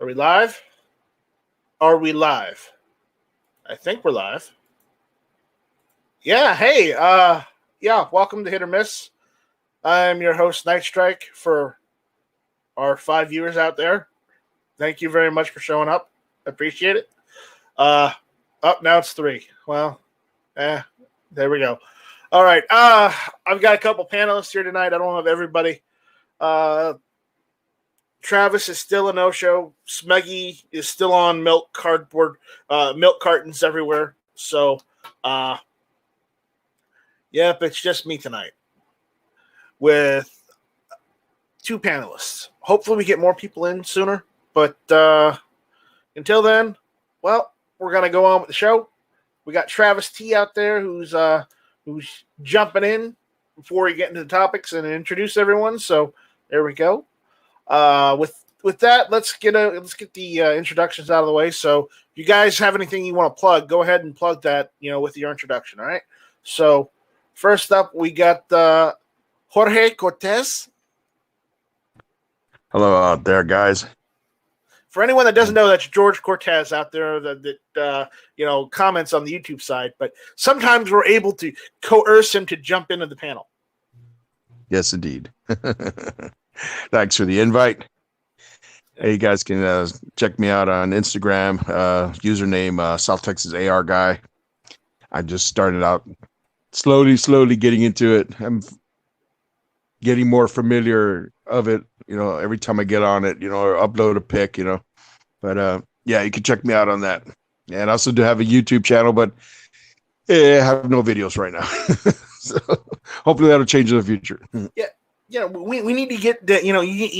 Are we live? Are we live? I think we're live. Yeah, hey, welcome to Hit or Miss. I'm your host, Night Strike, for our 5 viewers out there. Thank you very much for showing up. I appreciate it. Now it's 3. Well, there we go. All right, I've got a couple panelists here tonight. I don't have everybody. Travis is still a no-show. Smeggy is still on milk cartons everywhere. So, yep, it's just me tonight with 2 panelists. Hopefully we get more people in sooner. But until then, well, we're going to go on with the show. We got Travis T out there who's jumping in before we get into the topics and introduce everyone. So there we go. With that, let's get the introductions out of the way. So if you guys have anything you want to plug, go ahead and plug that, with your introduction. All right. So first up, we got Jorge Cortez. Hello out there, guys. For anyone that doesn't know, that's George Cortez out there that comments on the YouTube side. But sometimes we're able to coerce him to jump into the panel. Yes, indeed. Thanks for the invite. Hey, you guys can check me out on Instagram, username South Texas AR Guy. I just started out slowly getting into it. I'm getting more familiar of it, every time I get on it, or upload a pic, But yeah, you can check me out on that. And I also do have a YouTube channel, but I have no videos right now. So hopefully that'll change in the future. Yeah. Yeah, we need to get that. You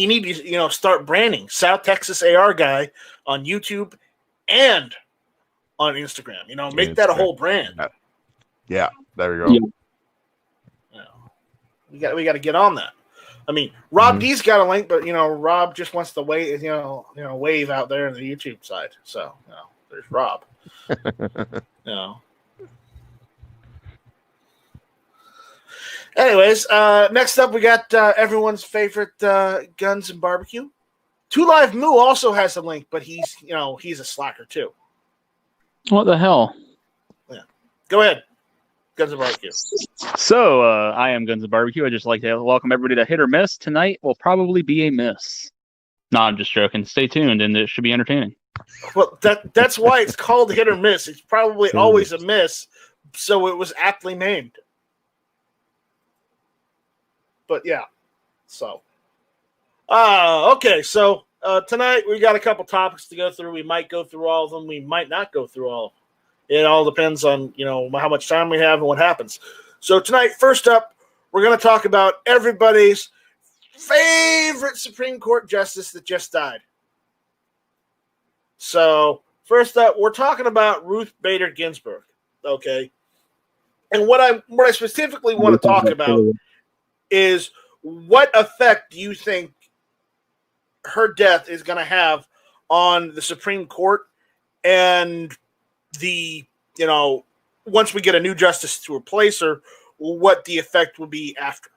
need to start branding South Texas AR Guy on YouTube and on Instagram. Make that a whole brand. Yeah, there we go. Yeah. We got to get on that. I mean, Rob D's got a link, but Rob just wants to wave, wave out there on the YouTube side. So there's Rob. Anyways, next up we got everyone's favorite Guns and Barbecue. 2 Live Moo also has a link, but he's a slacker too. What the hell? Yeah, go ahead, Guns and Barbecue. So I am Guns and Barbecue. I just like to welcome everybody to Hit or Miss. Tonight will probably be a miss. No, I'm just joking. Stay tuned, and it should be entertaining. Well, that's why it's called Hit or Miss. It's probably always a miss, so it was aptly named. But yeah, so okay. So tonight we got a couple topics to go through. We might go through all of them. We might not go through all of them. It all depends on how much time we have and what happens. So tonight, first up, we're going to talk about everybody's favorite Supreme Court justice that just died. So first up, we're talking about Ruth Bader Ginsburg. Okay, and what I specifically want to talk about is what effect do you think her death is going to have on the Supreme Court and the, once we get a new justice to replace her, what the effect will be after.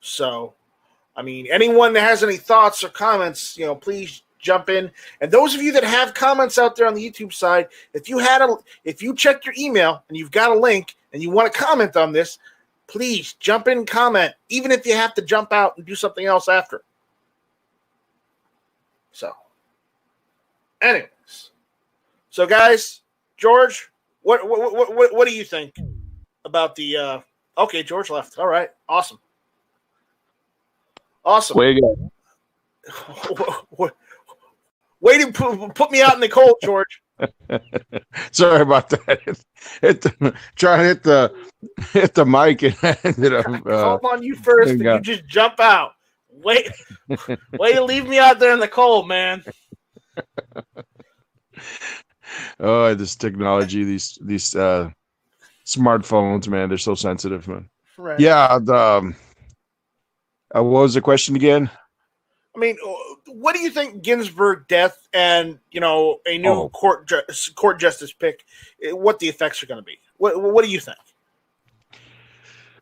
So, I mean, anyone that has any thoughts or comments, please jump in. And those of you that have comments out there on the YouTube side, if you check your email and you've got a link and you want to comment on this, please jump in and comment, even if you have to jump out and do something else after. So, anyways. So, guys, George, what do you think about the okay, George left. All right. Awesome. Way to go. Way to put me out in the cold, George. Sorry about that. Trying to hit the mic and I ended up. Called on you first, and you just jump out. Way to leave me out there in the cold, man. Oh, this technology, these smartphones, man, they're so sensitive, man. Right. Yeah. What was the question again? I mean, what do you think Ginsburg death and a new court justice pick, what the effects are going to be? What do you think?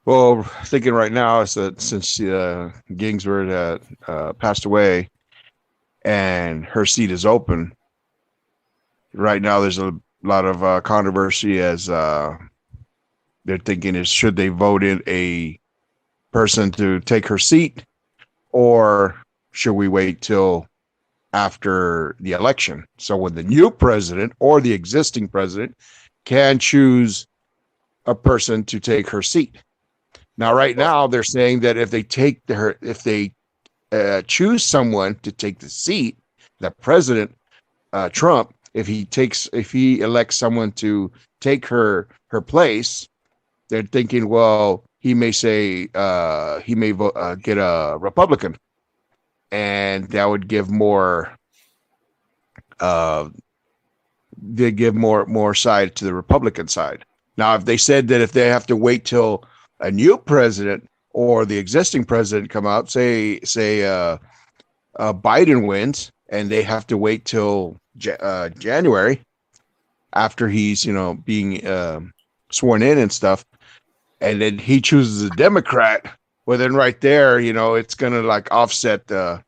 Well, thinking right now is that since Ginsburg had passed away, and her seat is open. Right now, there's a lot of controversy as they're thinking is should they vote in a person to take her seat, or should we wait till after the election? So when the new president or the existing president can choose a person to take her seat. Now, right now, they're saying that if they choose someone to take the seat, that President Trump, if he elects someone to take her place, they're thinking, well, he may say he may get a Republican, and that would give more. They give more side to the Republican side. Now, if they said that if they have to wait till a new president or the existing president come out, say Biden wins, and they have to wait till January after he's being sworn in and stuff, and then he chooses a Democrat, well, then right there, it's gonna like offset the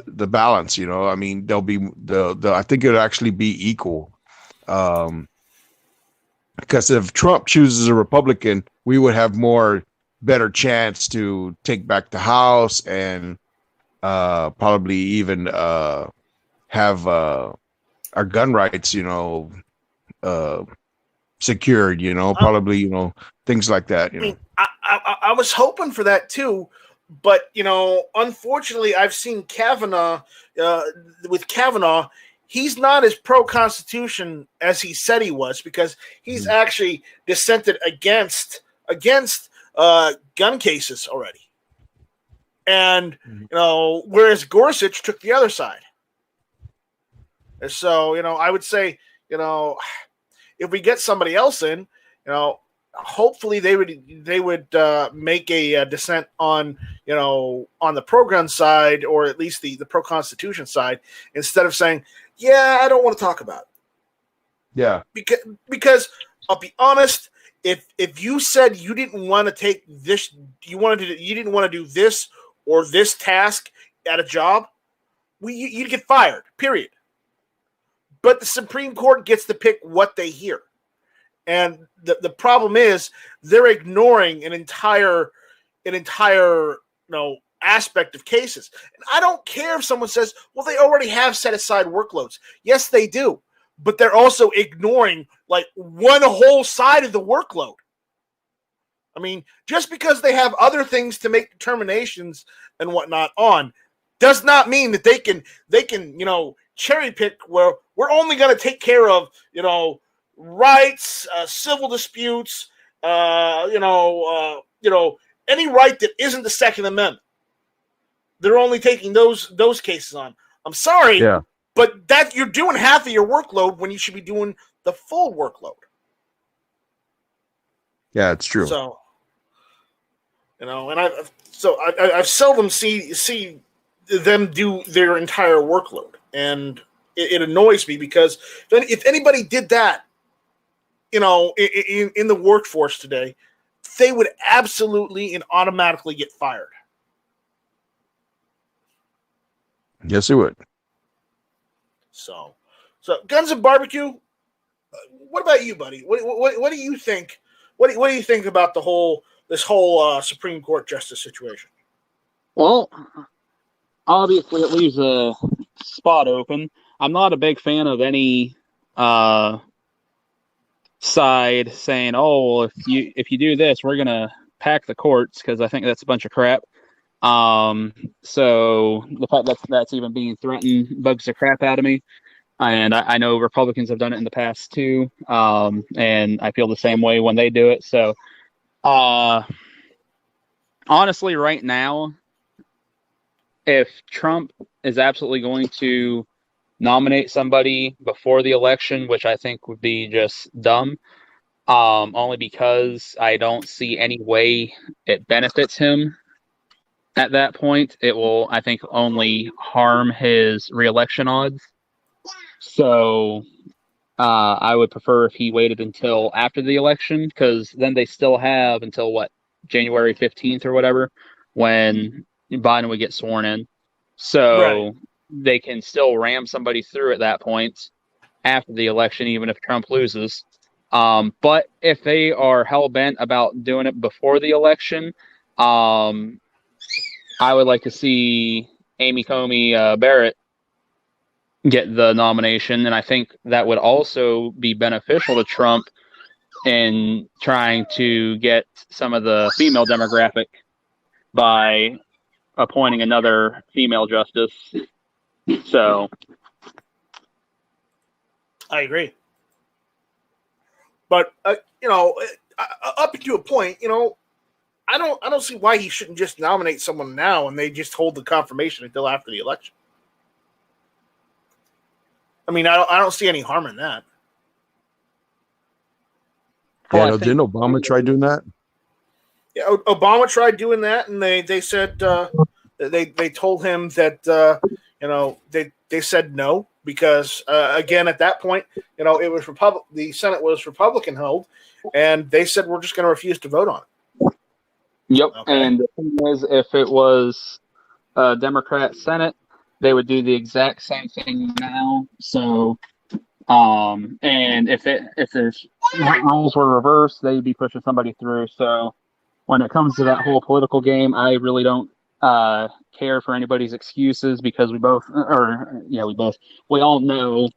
balance. I mean, they'll be I think it'll actually be equal. Because if Trump chooses a Republican, we would have better chance to take back the House and probably even have our gun rights, secured. Probably things like that. I mean, I was hoping for that too, but unfortunately, I've seen Kavanaugh. With Kavanaugh, he's not as pro-Constitution as he said he was, because he's actually dissented against gun cases already. And, whereas Gorsuch took the other side. And so, I would say, if we get somebody else in, hopefully they would make a dissent on the pro-gun side, or at least the pro-Constitution side, instead of saying, yeah, I don't want to talk about it. Yeah. Because I'll be honest, if you said you didn't want to take this, you didn't want to do this or this task at a job, you'd get fired, period. But the Supreme Court gets to pick what they hear. And the problem is they're ignoring an entire aspect of cases. And I don't care if someone says, well, they already have set aside workloads. Yes, they do. But they're also ignoring like one whole side of the workload. I mean, just because they have other things to make determinations and whatnot on does not mean that they can cherry pick where we're only going to take care of, rights, civil disputes, any right that isn't the Second Amendment. They're only taking those cases on. I'm sorry, but that you're doing half of your workload when you should be doing the full workload. Yeah, it's true. So, and I've seldom see them do their entire workload, and it annoys me, because if anybody did that, in the workforce today, they would absolutely and automatically get fired. Yes, they would. So Guns and Barbecue. What about you, buddy? What do you think? What do you think about this whole Supreme Court justice situation? Well, obviously it leaves a spot open. I'm not a big fan of any side saying, "Oh, well, if you do this, we're gonna pack the courts," because I think that's a bunch of crap. So the fact that that's even being threatened bugs the crap out of me. And I know Republicans have done it in the past too. And I feel the same way when they do it. So, honestly, right now, if Trump is absolutely going to nominate somebody before the election, which I think would be just dumb, only because I don't see any way it benefits him. At that point, it will, I think, only harm his reelection odds. So I would prefer if he waited until after the election, because then they still have until January 15th or whatever, when Biden would get sworn in. So they can still ram somebody through at that point after the election, even if Trump loses. But if they are hell-bent about doing it before the election, I would like to see Amy Coney Barrett get the nomination, and I think that would also be beneficial to Trump in trying to get some of the female demographic by appointing another female justice. So I agree. But up to a point, I don't see why he shouldn't just nominate someone now and they just hold the confirmation until after the election. I mean, I don't see any harm in that. Yeah, didn't Obama try doing that? Yeah, Obama tried doing that, and they said they told him that they said no because again at that point it was the Senate was Republican held, and they said we're just going to refuse to vote on it. Yep, okay. And the thing is, if it was a Democrat Senate, they would do the exact same thing now. So, and if the roles were reversed, they'd be pushing somebody through. So, when it comes to that whole political game, I really don't care for anybody's excuses because we all know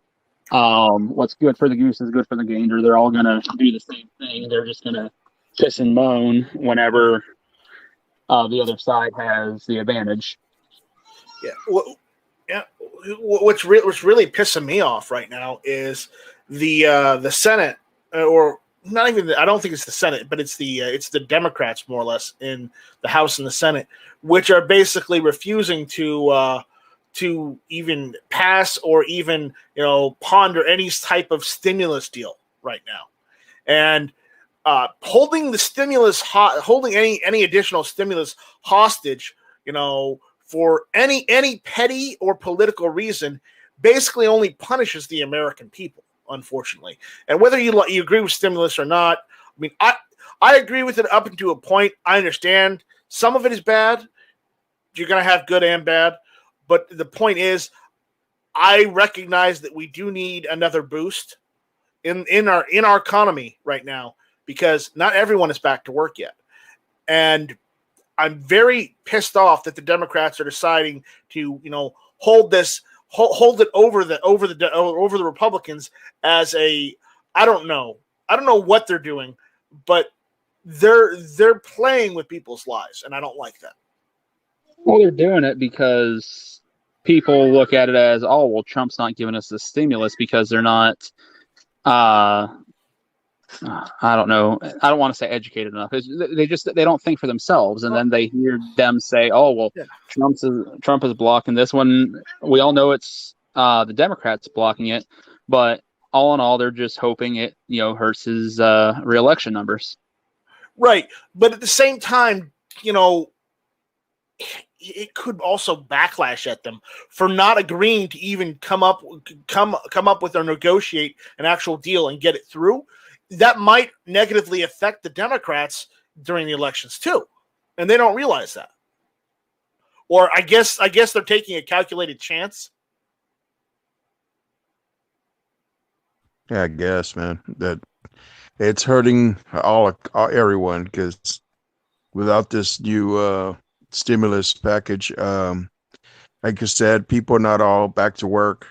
what's good for the goose is good for the gander. They're all gonna do the same thing. They're just gonna piss and moan whenever the other side has the advantage. Yeah. Well, yeah. What's really pissing me off right now is the Senate, or not even. I don't think it's the Senate, but it's the Democrats more or less in the House and the Senate, which are basically refusing to even pass or even ponder any type of stimulus deal right now, and holding the stimulus holding any additional stimulus hostage, for any petty or political reason, basically only punishes the American people, unfortunately. And whether you agree with stimulus or not, I mean, I agree with it up until a point. I understand some of it is bad. You're going to have good and bad. But the point is, I recognize that we do need another boost in our economy right now because not everyone is back to work yet. And I'm very pissed off that the Democrats are deciding to, hold it over the Republicans as I don't know what they're doing, but they're playing with people's lives, and I don't like that. Well, they're doing it because people look at it as, oh, well, Trump's not giving us the stimulus because they're not, I don't know. I don't want to say educated enough. They don't think for themselves, and then they hear them say, "Oh, well, yeah. Trump is blocking this one." We all know it's the Democrats blocking it, but all in all, they're just hoping it hurts his reelection numbers. Right, but at the same time, it could also backlash at them for not agreeing to even come up with or negotiate an actual deal and get it through. That might negatively affect the Democrats during the elections too, and they don't realize that. Or I guess they're taking a calculated chance. Yeah, I guess, man, that it's hurting everyone because without this new stimulus package, like you said, people are not all back to work.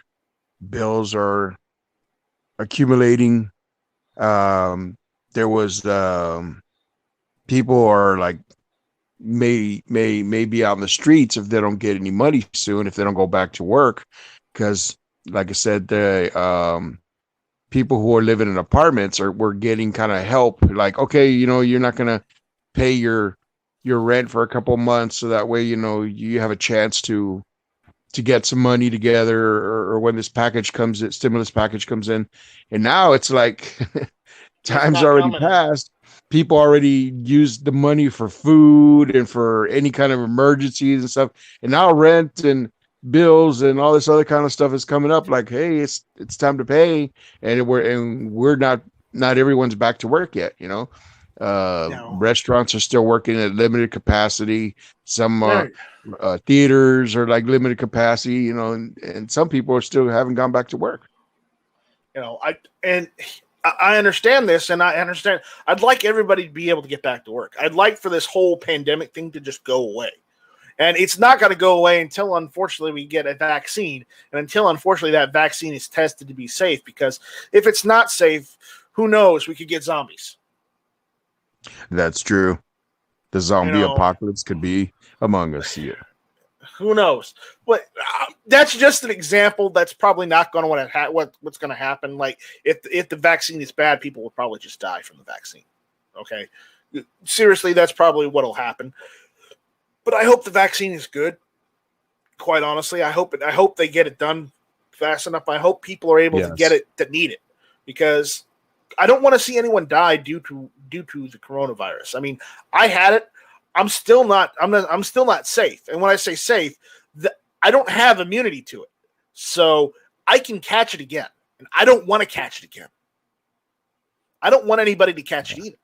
Bills are accumulating. There was people are like may be out in the streets if they don't get any money soon, if they don't go back to work, because like I said, the people who are living in apartments were getting kind of help, like, okay, you're not gonna pay your rent for a couple months, so that way you have a chance to get some money together, or when this stimulus package comes in. And now it's like time's already passed. People already used the money for food and for any kind of emergencies and stuff. And now rent and bills and all this other kind of stuff is coming up. Like, hey, it's time to pay, and we're not everyone's back to work yet. No. Restaurants are still working at limited capacity. Some Right. theaters are like limited capacity, you know, and some people are still haven't gone back to work. You know, I understand this, and I understand. I'd like everybody to be able to get back to work. I'd like for this whole pandemic thing to just go away. And it's not going to go away until, unfortunately, we get a vaccine. And until, unfortunately, that vaccine is tested to be safe. Because if it's not safe, who knows? We could get zombies. That's true. The zombie apocalypse could be among us here. Who knows? But that's just an example. That's probably not going to what's going to happen. Like if the vaccine is bad, people will probably just die from the vaccine. Okay, seriously, that's probably what'll happen. But I hope the vaccine is good. Quite honestly, I hope they get it done fast enough. I hope people are able to get it that need it, because I don't want to see anyone die due to the coronavirus. I mean, I had it. I'm still not safe. And when I say safe, I don't have immunity to it. So I can catch it again. And I don't want to catch it again. I don't want anybody to catch it either.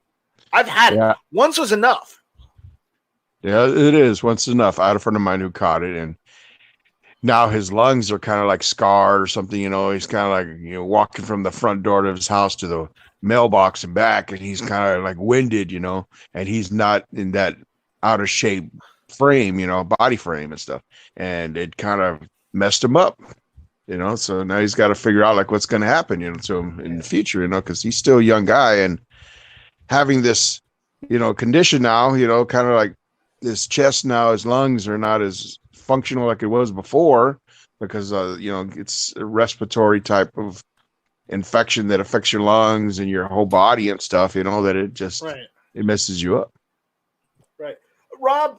I've had it. Once was enough. Yeah, it is. Once is enough. I had a friend of mine who caught it, and now his lungs are kind of like scarred or something. You know, he's kind of like, you know, walking from the front door of his house to the mailbox and back, and he's kind of like winded, you know, and he's not in that out of shape frame, you know, body frame and stuff, and it kind of messed him up, you know. So now he's got to figure out like what's going to happen, you know, to him in the future, you know, because he's still a young guy and having this, you know, condition now, you know, kind of like his chest now, his lungs are not as functional like it was before because you know, it's a respiratory type of infection that affects your lungs and your whole body and stuff, you know, that it just it messes you up. Right. Rob,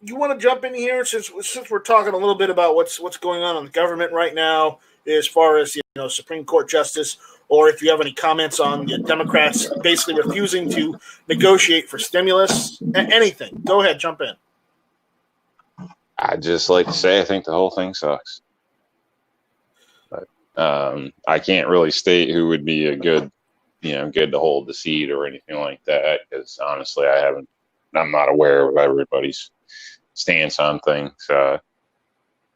you want to jump in here since we're talking a little bit about what's going on in the government right now as far as, you know, Supreme Court justice, or if you have any comments on the Democrats basically refusing to negotiate for stimulus, anything. Go ahead, jump in. I'd just like to say I think the whole thing sucks. But I can't really state who would be a good to hold the seat or anything like that, because honestly, I'm not aware of everybody's stance on things.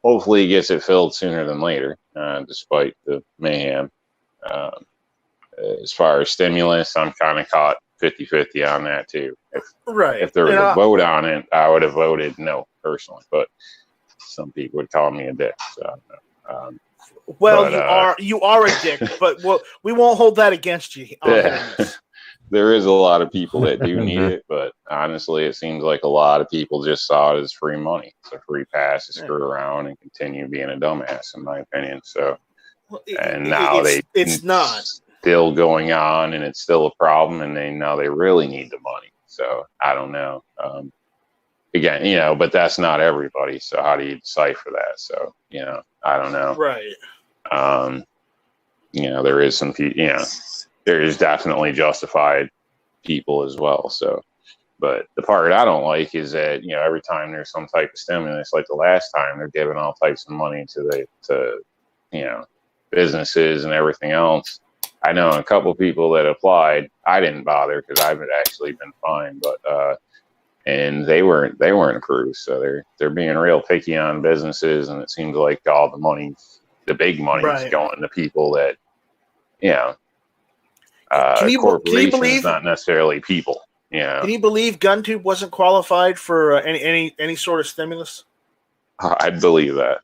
Hopefully he gets it filled sooner than later, despite the mayhem. As far as stimulus, I'm kind of caught 50-50 on that too. If there was a vote on it, I would have voted no personally, but some people would call me a dick. So, you are a dick, but we won't hold that against you. There is a lot of people that do need it, but honestly, it seems like a lot of people just saw it as free money. It's a free pass to screw around and continue being a dumbass, in my opinion. So, it's not still going on, and it's still a problem, and they really need the money. So I don't know. Again, you know, but that's not everybody. So how do you decipher that? So, you know, I don't know. Right. You know, there is some, you know, there is definitely justified people as well. So, but the part I don't like is that, you know, every time there's some type of stimulus, like the last time, they're giving all types of money to you know, businesses and everything else. I know a couple of people that applied. I didn't bother because I've actually been fine, but and they weren't approved. So they're being real picky on businesses, and it seems like all the money, the big money, is going to people that, you know. Corporations, not necessarily people. Yeah. Can you believe GunTube wasn't qualified for any sort of stimulus? I'd believe that.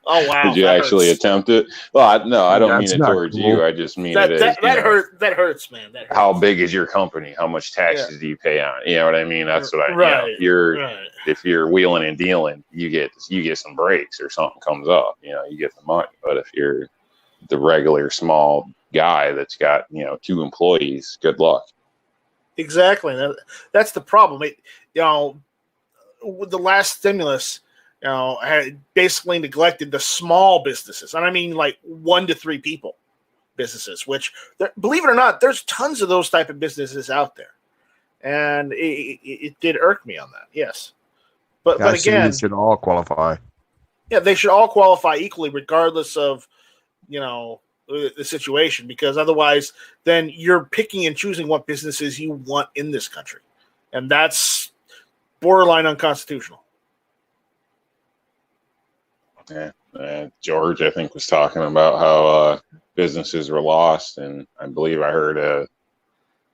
Oh wow! Did you actually attempt it? Well, I don't mean it towards you. I just mean that hurts, man. That hurts. How big is your company? How much taxes do you pay on? You know what I mean? That's what I. You know, if you're wheeling and dealing, you get some breaks or something comes up. You know, you get the money. But if you're the regular small guy that's got, you know, 2 employees, good luck. Exactly. That's the problem. You know, with the last stimulus, you know, had basically neglected the small businesses, and I mean like 1 to 3 people businesses. Which, believe it or not, there's tons of those type of businesses out there, and it did irk me on that. Yes, but again, they should all qualify. Yeah, they should all qualify equally, regardless of, you know, the situation, because otherwise then you're picking and choosing what businesses you want in this country. And that's borderline unconstitutional. Yeah. George, I think, was talking about how businesses were lost. And I believe I heard a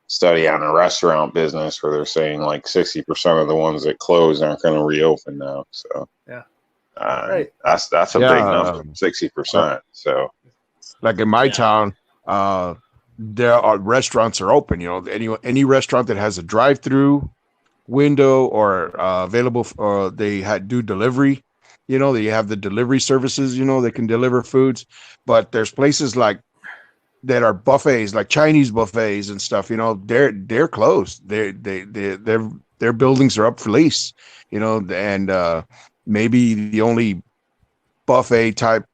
study on the restaurant business where they're saying like 60% of the ones that close aren't going to reopen now. So yeah, right. That's a big number, 60%. So like in my town, there are restaurants are open. Any restaurant that has a drive-through window or available, or they do delivery. They have the delivery services. They can deliver foods, but there's places like that are buffets, like Chinese buffets and stuff. They're closed. Their buildings are up for lease. And maybe the only buffet type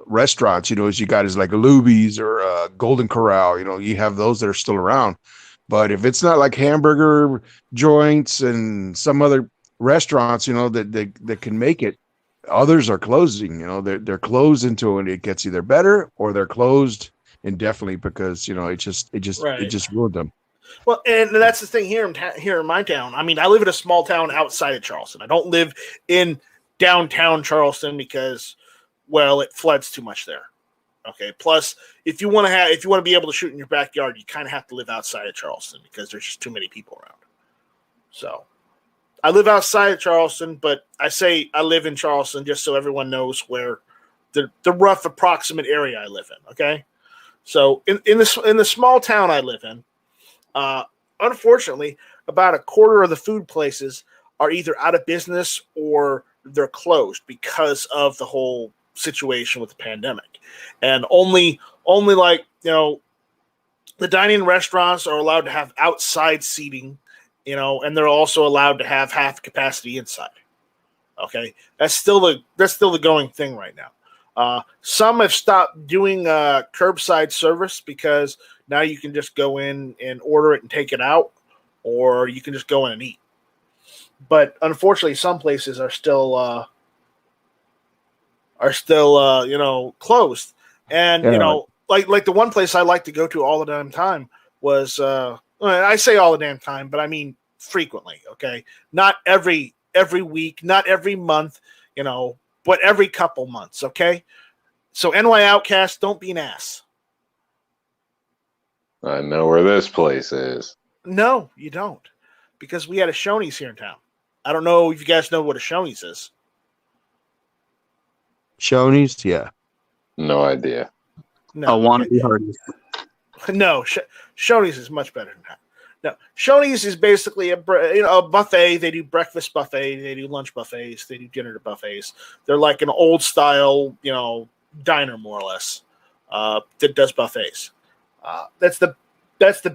restaurants, as you got is like a Luby's or a Golden Corral. You have those that are still around. But if it's not like hamburger joints and some other restaurants, that can make it, others are closing. They're closed until it gets either better, or they're closed indefinitely because it just ruined them. Well, and that's the thing here in my town. I mean, I live in a small town outside of Charleston. I don't live in downtown Charleston because, well, it floods too much there. Okay. Plus, if you want to be able to shoot in your backyard, you kind of have to live outside of Charleston because there's just too many people around. So, I live outside of Charleston, but I say I live in Charleston just so everyone knows where the rough approximate area I live in. Okay. So in the small town I live in, unfortunately, about a quarter of the food places are either out of business or they're closed because of the whole situation with the pandemic. And only like, the dining restaurants are allowed to have outside seating, and they're also allowed to have half capacity inside. Okay. That's still the going thing right now. Some have stopped doing curbside service because now you can just go in and order it and take it out, or you can just go in and eat. But unfortunately, some places are still closed. And like the one place I like to go to all the damn time was I say all the damn time, but I mean frequently. Okay, not every week, not every month, but every couple months. Okay, so NY Outcast, don't be an ass. I know where this place is. No, you don't, because we had a Shoney's here in town. I don't know if you guys know what a Shoney's is. Shoney's, yeah. No idea. No, I want to be heard. No, Shoney's is much better than that. No, Shoney's is basically a buffet. They do breakfast buffet, they do lunch buffets, they do dinner buffets. They're like an old style, diner more or less that does buffets. That's the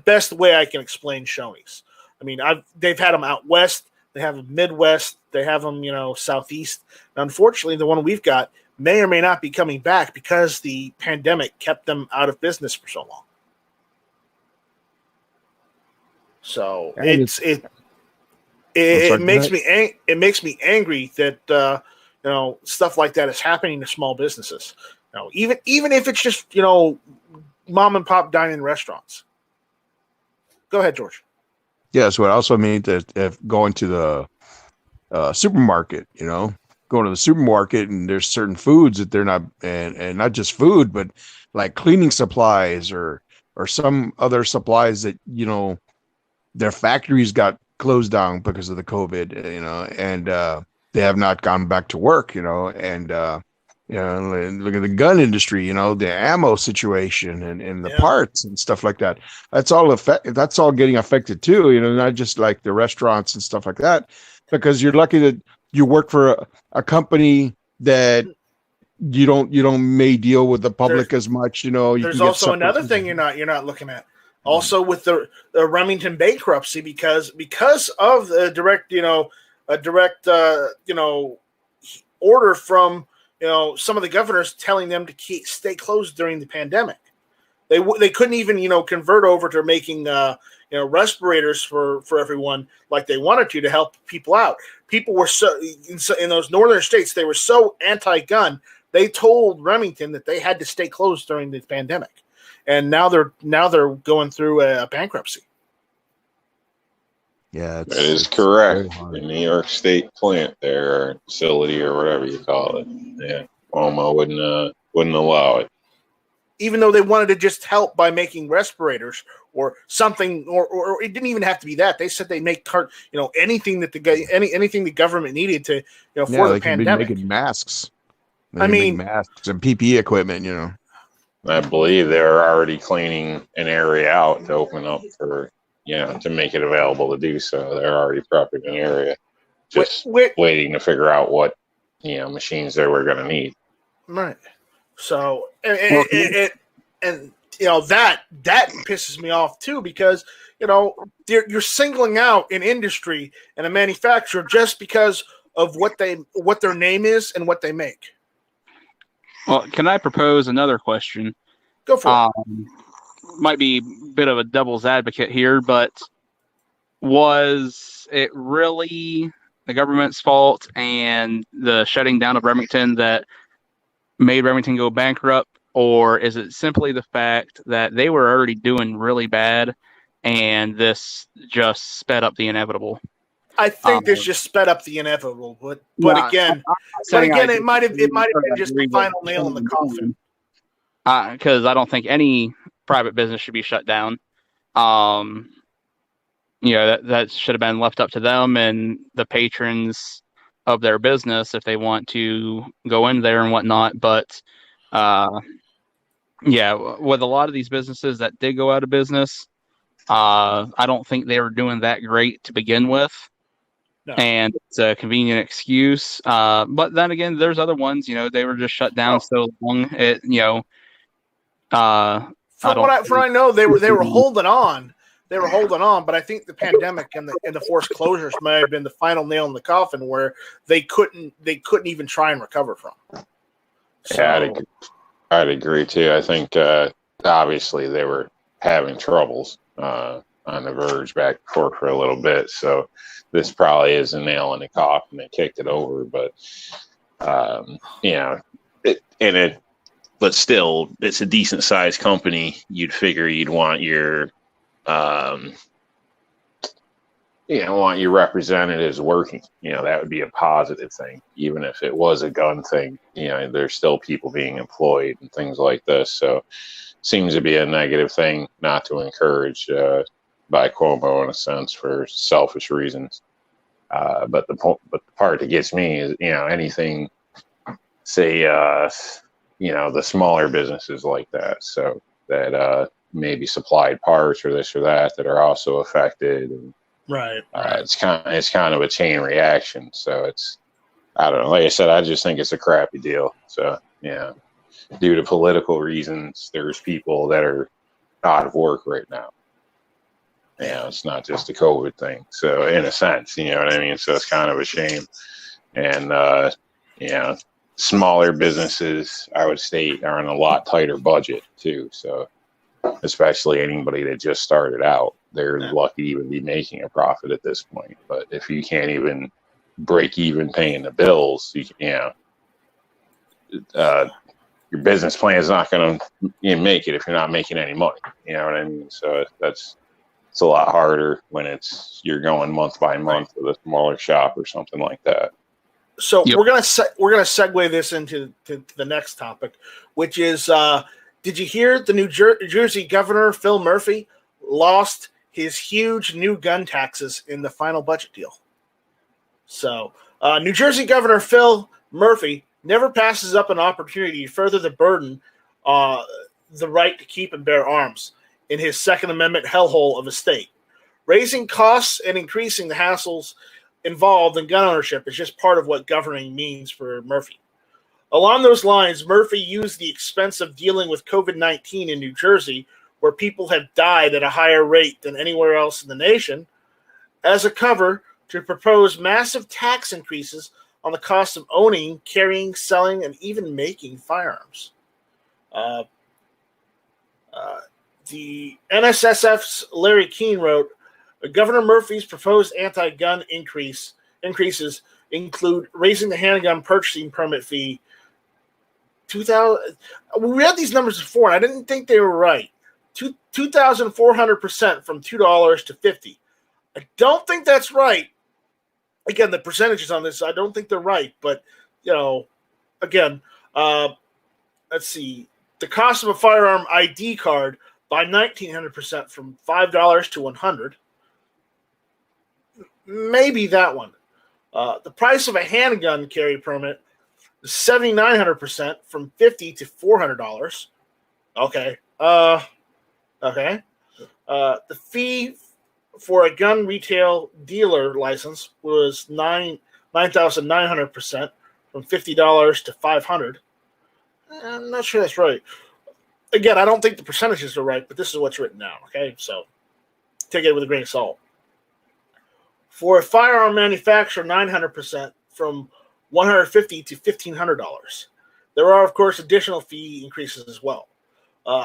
best way I can explain Shoney's. I mean, they've had them out west, they have them Midwest, they have them southeast. Now, unfortunately, the one we've got may or may not be coming back because the pandemic kept them out of business for so long. So it makes me angry that stuff like that is happening to small businesses. Even if it's just mom and pop dining restaurants. Go ahead, George. Yes, what also means that if going to the supermarket, going to the supermarket and there's certain foods that they're not, and not just food, but like cleaning supplies or some other supplies that, their factories got closed down because of the COVID, and they have not gone back to work, and look at the gun industry, the ammo situation and the parts and stuff like that. That's all getting affected too, not just like the restaurants and stuff like that, because you're lucky that you work for a company that you don't may deal with the public as much, There's also another thing you're not looking at. Also with the Remington bankruptcy, because of the direct order from some of the governors telling them to stay closed during the pandemic. They couldn't even convert over to making respirators for everyone like they wanted to help people out. People were so in those northern states, they were so anti-gun They told Remington that they had to stay closed during the pandemic, and now they're going through a bankruptcy. Yeah, that is correct. The New York State plant there, or facility, or whatever you call it. Yeah, Cuomo wouldn't allow it. Even though they wanted to just help by making respirators or something, or it didn't even have to be that. They said they make anything that anything the government needed to for the they could pandemic. be making masks. I mean, make masks and PPE equipment. I believe they're already cleaning an area out to open up for to make it available to do so. They're already prepping an area, just waiting to figure out what machines they were going to need. Right. So that pisses me off too, because you're singling out an industry and a manufacturer just because of what their name is and what they make. Well, can I propose another question? Go for it. Might be a bit of a devil's advocate here, but was it really the government's fault and the shutting down of Remington that made Remington go bankrupt, or is it simply the fact that they were already doing really bad and this just sped up the inevitable? I think this just sped up the inevitable, but again, it might have been just the final nail in the coffin. Because I don't think any private business should be shut down. That should have been left up to them and the patrons of their business if they want to go in there and whatnot. But with a lot of these businesses that did go out of business, I don't think they were doing that great to begin with. No. And it's a convenient excuse. But then again, there's other ones, they were just shut down so long. From what I know, they were holding on. They were holding on, but I think the pandemic and the forced closures may have been the final nail in the coffin where they couldn't even try and recover from. So, yeah, I'd agree too. I think obviously they were having troubles on the verge back and forth for a little bit, so this probably is a nail in the coffin. They kicked it over, but but still, it's a decent sized company. You'd figure you'd want your representatives working. That would be a positive thing, even if it was a gun thing. There's still people being employed and things like this. So, seems to be a negative thing not to encourage by Cuomo in a sense for selfish reasons. But the part that gets me is anything, say the smaller businesses like that, so that maybe supplied parts or this or that are also affected. And, right. It's kind of a chain reaction. So it's, I don't know. Like I said, I just think it's a crappy deal. So due to political reasons, there's people that are out of work right now. It's not just a COVID thing. So in a sense, you know what I mean? So it's kind of a shame. And, smaller businesses, I would state, are on a lot tighter budget too. So especially anybody that just started out, they're lucky to even be making a profit at this point. But if you can't even break even paying the bills, your business plan is not going to make it if you're not making any money. You know what I mean? So it's a lot harder when you're going month by month with a smaller shop or something like that. So we're gonna segue this into the next topic, which is did you hear the New Jersey governor Phil Murphy lost his huge new gun taxes in the final budget deal? So New Jersey Governor Phil Murphy never passes up an opportunity to further the burden the right to keep and bear arms in his Second Amendment hellhole of a state. Raising costs and increasing the hassles involved in gun ownership is just part of what governing means for Murphy. Along those lines, Murphy used the expense of dealing with COVID-19 in New Jersey, where people have died at a higher rate than anywhere else in the nation, as a cover to propose massive tax increases on the cost of owning, carrying, selling, and even making firearms. The NSSF's Larry Keene wrote, Governor Murphy's proposed anti-gun increases include raising the handgun purchasing permit fee 2000. We read these numbers before, and I didn't think they were right. 2,400% from $2 to $50. I don't think that's right. Again, the percentages on this, I don't think they're right. But, again, let's see. The cost of a firearm ID card by 1,900% from $5 to $100. Maybe that one. The price of a handgun carry permit is 7,900% from $50 to $400. Okay. Okay. The fee for a gun retail dealer license was 9,900% from $50 to $500. I'm not sure that's right. Again, I don't think the percentages are right, but this is what's written down. Okay, so take it with a grain of salt. For a firearm manufacturer, 900% from $150 to $1,500. There are, of course, additional fee increases as well.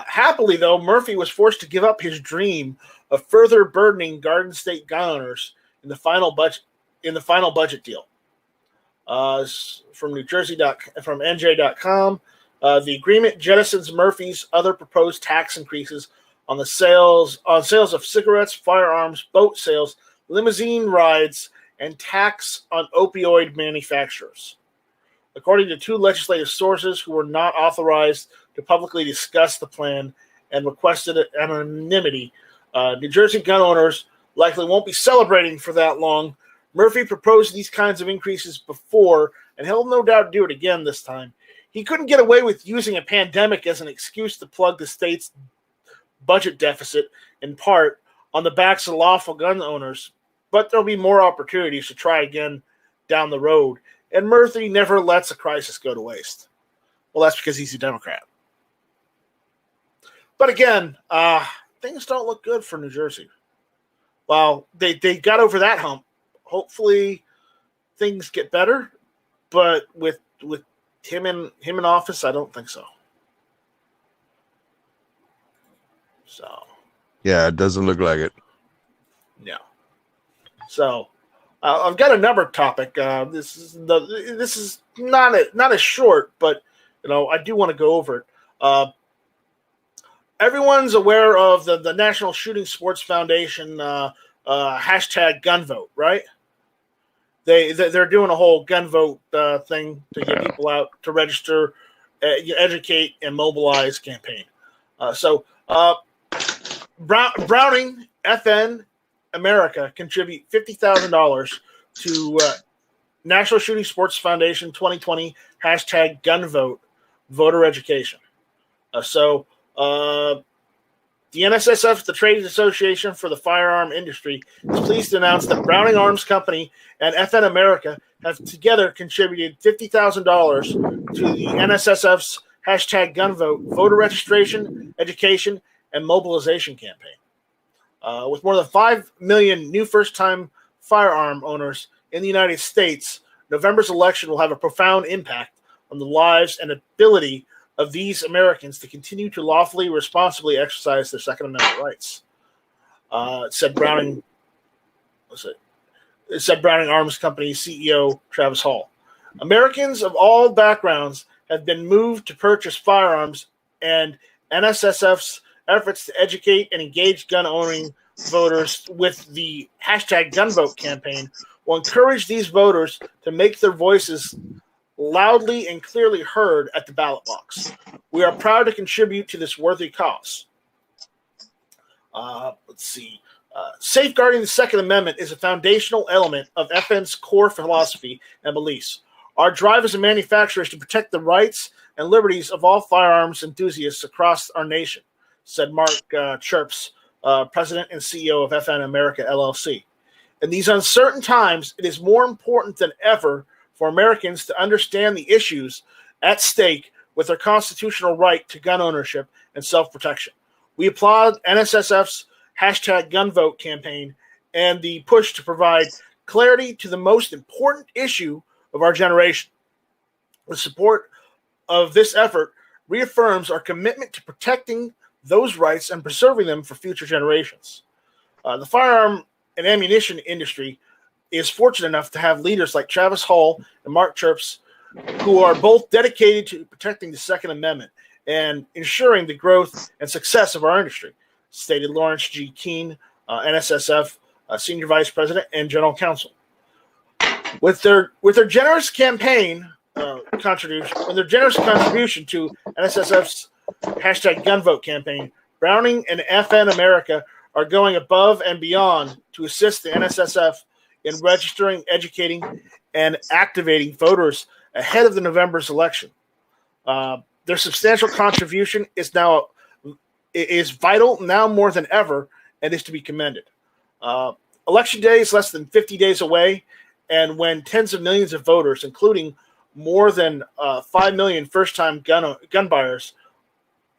Happily, though, Murphy was forced to give up his dream of further burdening Garden State gun owners in the final budget deal. From NJ.com, the agreement jettisons Murphy's other proposed tax increases on sales of cigarettes, firearms, boat sales, limousine rides, and tax on opioid manufacturers. According to two legislative sources who were not authorized to publicly discuss the plan and requested anonymity, New Jersey gun owners likely won't be celebrating for that long. Murphy proposed these kinds of increases before, and he'll no doubt do it again this time. He couldn't get away with using a pandemic as an excuse to plug the state's budget deficit, in part, on the backs of lawful gun owners, but there'll be more opportunities to try again down the road, and Murphy never lets a crisis go to waste. Well, that's because he's a Democrat. But again, things don't look good for New Jersey. Well, they got over that hump. Hopefully things get better, but with him in office, I don't think so. So yeah, it doesn't look like it. Yeah. So I've got another topic. This is not as short, but I do want to go over it. Everyone's aware of the National Shooting Sports Foundation hashtag gun vote, right? They're doing a whole gun vote thing to get people out to register, educate, and mobilize campaign. So Browning FN America contribute $50,000 to National Shooting Sports Foundation 2020 hashtag gun vote voter education. The NSSF, the Trade Association for the Firearm Industry, is pleased to announce that Browning Arms Company and FN America have together contributed $50,000 to the NSSF's hashtag gun vote voter registration, education, and mobilization campaign. With more than 5 million new first-time firearm owners in the United States, November's election will have a profound impact on the lives and ability of these Americans to continue to lawfully, responsibly exercise their Second Amendment rights. Said Browning Arms Company CEO Travis Hall. Americans of all backgrounds have been moved to purchase firearms, and NSSF's efforts to educate and engage gun-owning voters with the hashtag gun vote campaign will encourage these voters to make their voices loudly and clearly heard at the ballot box. We are proud to contribute to this worthy cause. Let's see. Safeguarding the Second Amendment is a foundational element of FN's core philosophy and beliefs. Our drive as a manufacturer is to protect the rights and liberties of all firearms enthusiasts across our nation, said Mark Chirps, President and CEO of FN America, LLC. In these uncertain times, it is more important than ever for Americans to understand the issues at stake with their constitutional right to gun ownership and self-protection. We applaud NSSF's hashtag gun vote campaign and the push to provide clarity to the most important issue of our generation. The support of this effort reaffirms our commitment to protecting those rights and preserving them for future generations. The firearm and ammunition industry is fortunate enough to have leaders like Travis Hall and Mark Chirps who are both dedicated to protecting the Second Amendment and ensuring the growth and success of our industry, stated Lawrence G. Keene, NSSF Senior Vice President and General Counsel. With their generous campaign contribution to NSSF's #GunVote campaign, Browning and FN America are going above and beyond to assist the NSSF in registering, educating, and activating voters ahead of the November's election. Their substantial contribution is vital now more than ever and is to be commended. Election day is less than 50 days away, and when tens of millions of voters, including more than 5 million first-time gun buyers,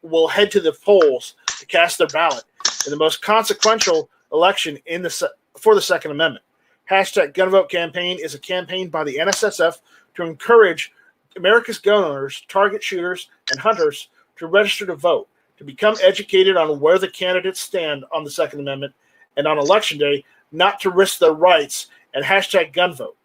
will head to the polls to cast their ballot in the most consequential election for the Second Amendment. #GunVote campaign is a campaign by the NSSF to encourage America's gun owners, target shooters, and hunters to register to vote, to become educated on where the candidates stand on the Second Amendment, and on Election Day, not to risk their rights, and #GunVote.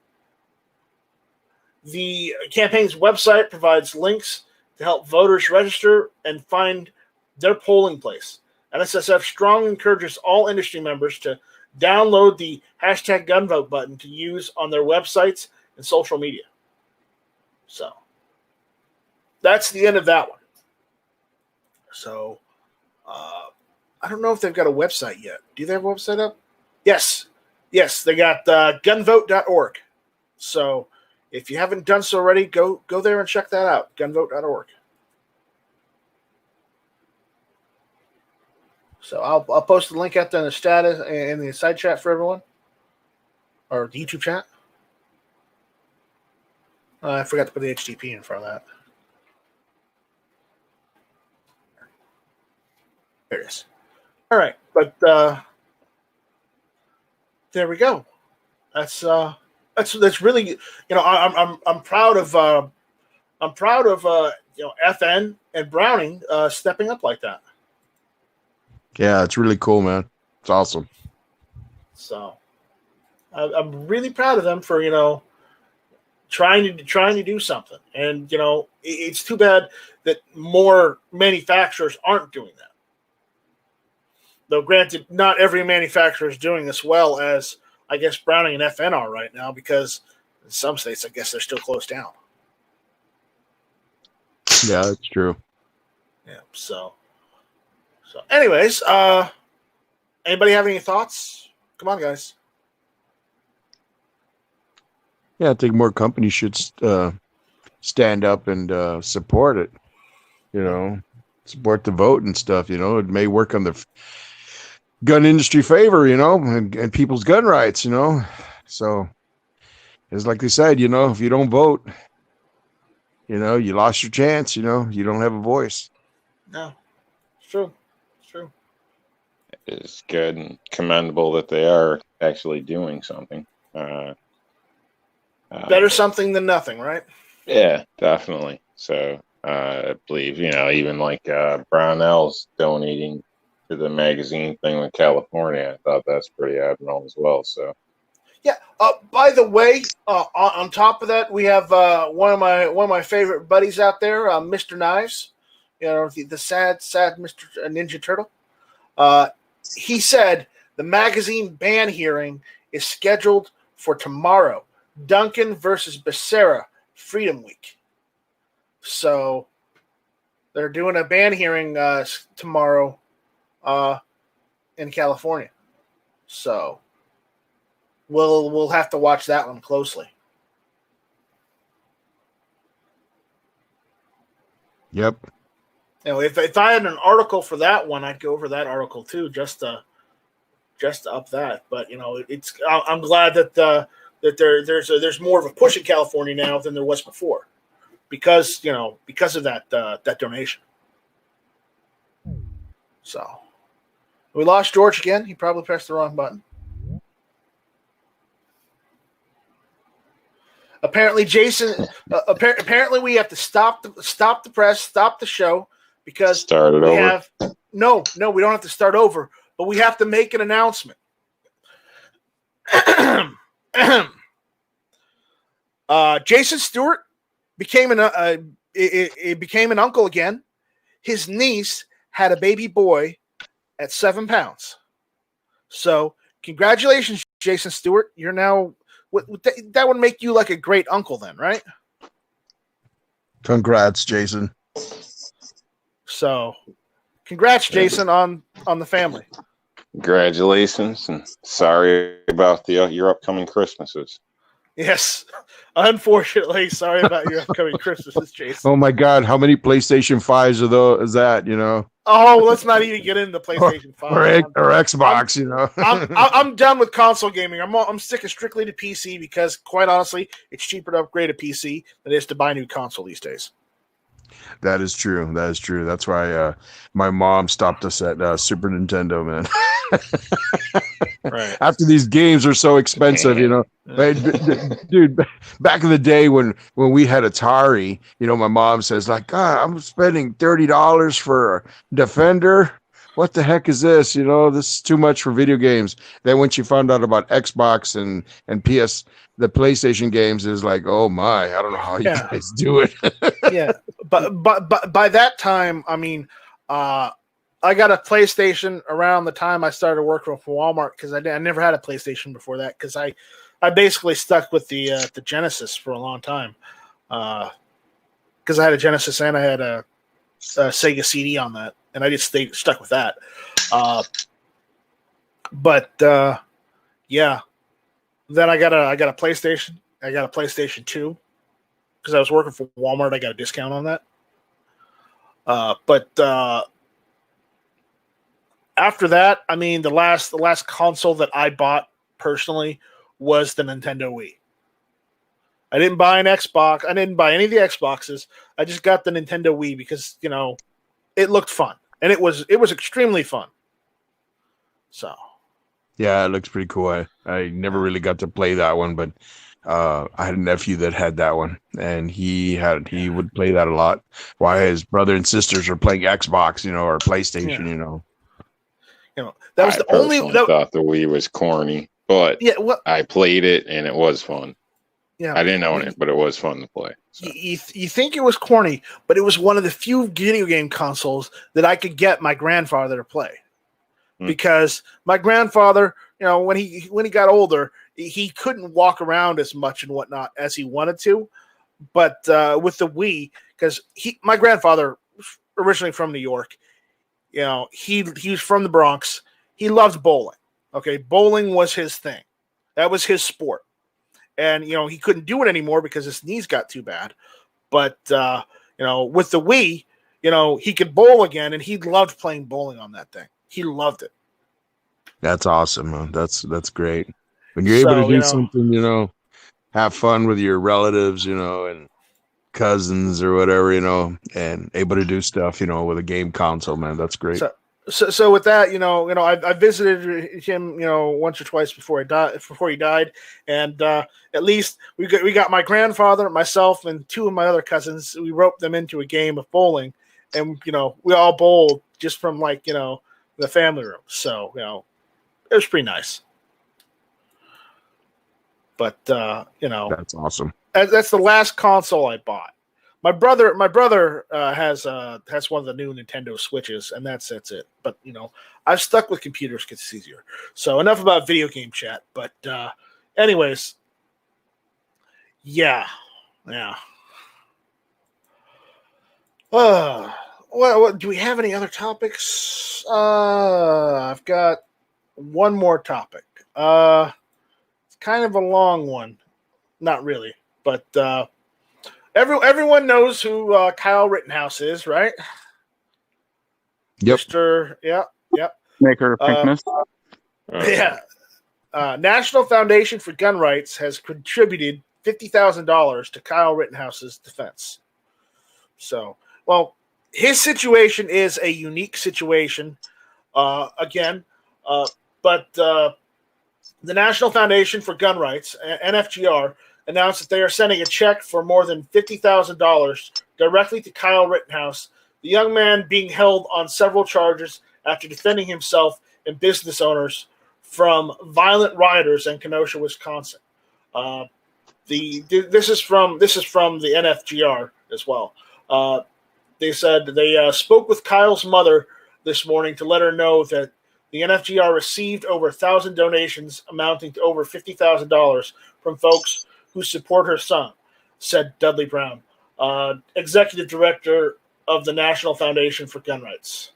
The campaign's website provides links to help voters register and find their polling place. NSSF strongly encourages all industry members to download the #GunVote button to use on their websites and social media. So that's the end of that one. So I don't know if they've got a website yet. Do they have a website up? Yes, they got gunvote.org. So if you haven't done so already, go there and check that out, gunvote.org. So I'll post the link out there in the status in the side chat for everyone, or the YouTube chat. I forgot to put the HTTP in front of that. There it is. All right, but there we go. That's really, I'm proud of FN and Browning stepping up like that. Yeah, it's really cool, man. It's awesome. So I'm really proud of them for trying to do something. And it's too bad that more manufacturers aren't doing that. Though granted, not every manufacturer is doing as well as I guess Browning and FN are right now, because in some states I guess they're still closed down. Yeah, that's true. Yeah. So anyways, anybody have any thoughts? Come on, guys. Yeah, I think more companies should stand up and support it. Support the vote and stuff. It may work on the gun industry favor, and people's gun rights. So it's like they said, if you don't vote, you lost your chance. You don't have a voice. No, it's true. It's good and commendable that they are actually doing something. Better something than nothing, right? Yeah, definitely. So I believe, even like Brownell's donating to the magazine thing with California. I thought that's pretty admirable as well. So yeah. By the way, on top of that, we have one of my favorite buddies out there, Mr. Knives. The sad Mr. Ninja Turtle. He said the magazine ban hearing is scheduled for tomorrow. Duncan versus Becerra, Freedom Week. So they're doing a ban hearing tomorrow in California. So we'll have to watch that one closely. Yep. If I had an article for that one, I'd go over that article too, just to up that. But I'm glad that there's more of a push in California now than there was before, because of that donation. So we lost George again. He probably pressed the wrong button. Apparently, Jason. Apparently, we have to stop the press, stop the show. Because start it over. No, we don't have to start over, but we have to make an announcement. Jason Stewart became an uncle again. His niece had a baby boy at 7 pounds. So congratulations, Jason Stewart. You're now that would make you like a great uncle then, right? Congrats, Jason. So congrats, Jason, on the family. Congratulations, and sorry about your upcoming Christmases. Yes. Unfortunately, sorry about your upcoming Christmases, Jason. Oh my God, how many PlayStation 5s are those? Is that, you know? Oh, let's not even get into PlayStation 5 or Xbox, you know. I'm done with console gaming. I'm sticking strictly to PC because, quite honestly, it's cheaper to upgrade a PC than it is to buy a new console these days. That is true. That is true. That's why my mom stopped us at Super Nintendo, man. Right. After these games are so expensive, you know. Dude, back in the day when we had Atari, you know, my mom says, like, God, I'm spending $30 for Defender. What the heck is this? You know, this is too much for video games. Then when she found out about Xbox and the PlayStation games, is like, oh my, I don't know how you guys do it. Yeah, but by that time, I mean, I got a PlayStation around the time I started working for Walmart because I never had a PlayStation before that because I basically stuck with the Genesis for a long time because I had a Genesis and I had a Sega CD on that, and I just stuck with that. Yeah. Then I got a PlayStation. I got a PlayStation 2 because I was working for Walmart. I got a discount on that. After that, I mean, the last console that I bought personally was the Nintendo Wii. I didn't buy an Xbox. I didn't buy any of the Xboxes. I just got the Nintendo Wii because, you know, it looked fun, and it was extremely fun. So. Yeah, it looks pretty cool. I never really got to play that one, but I had a nephew that had that one, and he would play that a lot while his brother and sisters were playing Xbox, you know, or PlayStation, you know. You know, that was the only. I thought the Wii was corny, but I played it and it was fun. Yeah, I didn't own it, but it was fun to play. So. You think it was corny, but it was one of the few video game consoles that I could get my grandfather to play. Because my grandfather, you know, when he got older, he couldn't walk around as much and whatnot as he wanted to. But with the Wii, because my grandfather originally from New York, you know, he was from the Bronx. He loved bowling. Okay, bowling was his thing. That was his sport. And, you know, he couldn't do it anymore because his knees got too bad. But, you know, with the Wii, you know, he could bowl again, and he loved playing bowling on that thing. He loved it. That's awesome, man. That's great. When you're able to do something, you know, have fun with your relatives, you know, and cousins or whatever, you know, and able to do stuff, you know, with a game console, man. That's great. So with that, you know, I visited him, you know, once or twice before he died, and at least we got my grandfather, myself, and two of my other cousins. We roped them into a game of bowling, and you know, we all bowled just from like, you know, the family room. So, you know, it was pretty nice. But you know, that's awesome. That's the last console I bought. My brother has one of the new Nintendo Switches, and that's it. But you know, I've stuck with computers because it's easier. So enough about video game chat. But anyways, yeah. Well, do we have any other topics? I've got one more topic. It's kind of a long one. Not really, but everyone knows who Kyle Rittenhouse is, right? Yep. Yep. Maker of Pink Mist. Yeah. National Foundation for Gun Rights has contributed $50,000 to Kyle Rittenhouse's defense. So, well, his situation is a unique situation, but the National Foundation for Gun Rights, NFGR, announced that they are sending a check for more than $50,000 directly to Kyle Rittenhouse, the young man being held on several charges after defending himself and business owners from violent rioters in Kenosha, Wisconsin. This is from the NFGR as well. They said they spoke with Kyle's mother this morning to let her know that the NFGR received over 1,000 donations amounting to over $50,000 from folks who support her son, said Dudley Brown, executive director of the National Foundation for Gun Rights.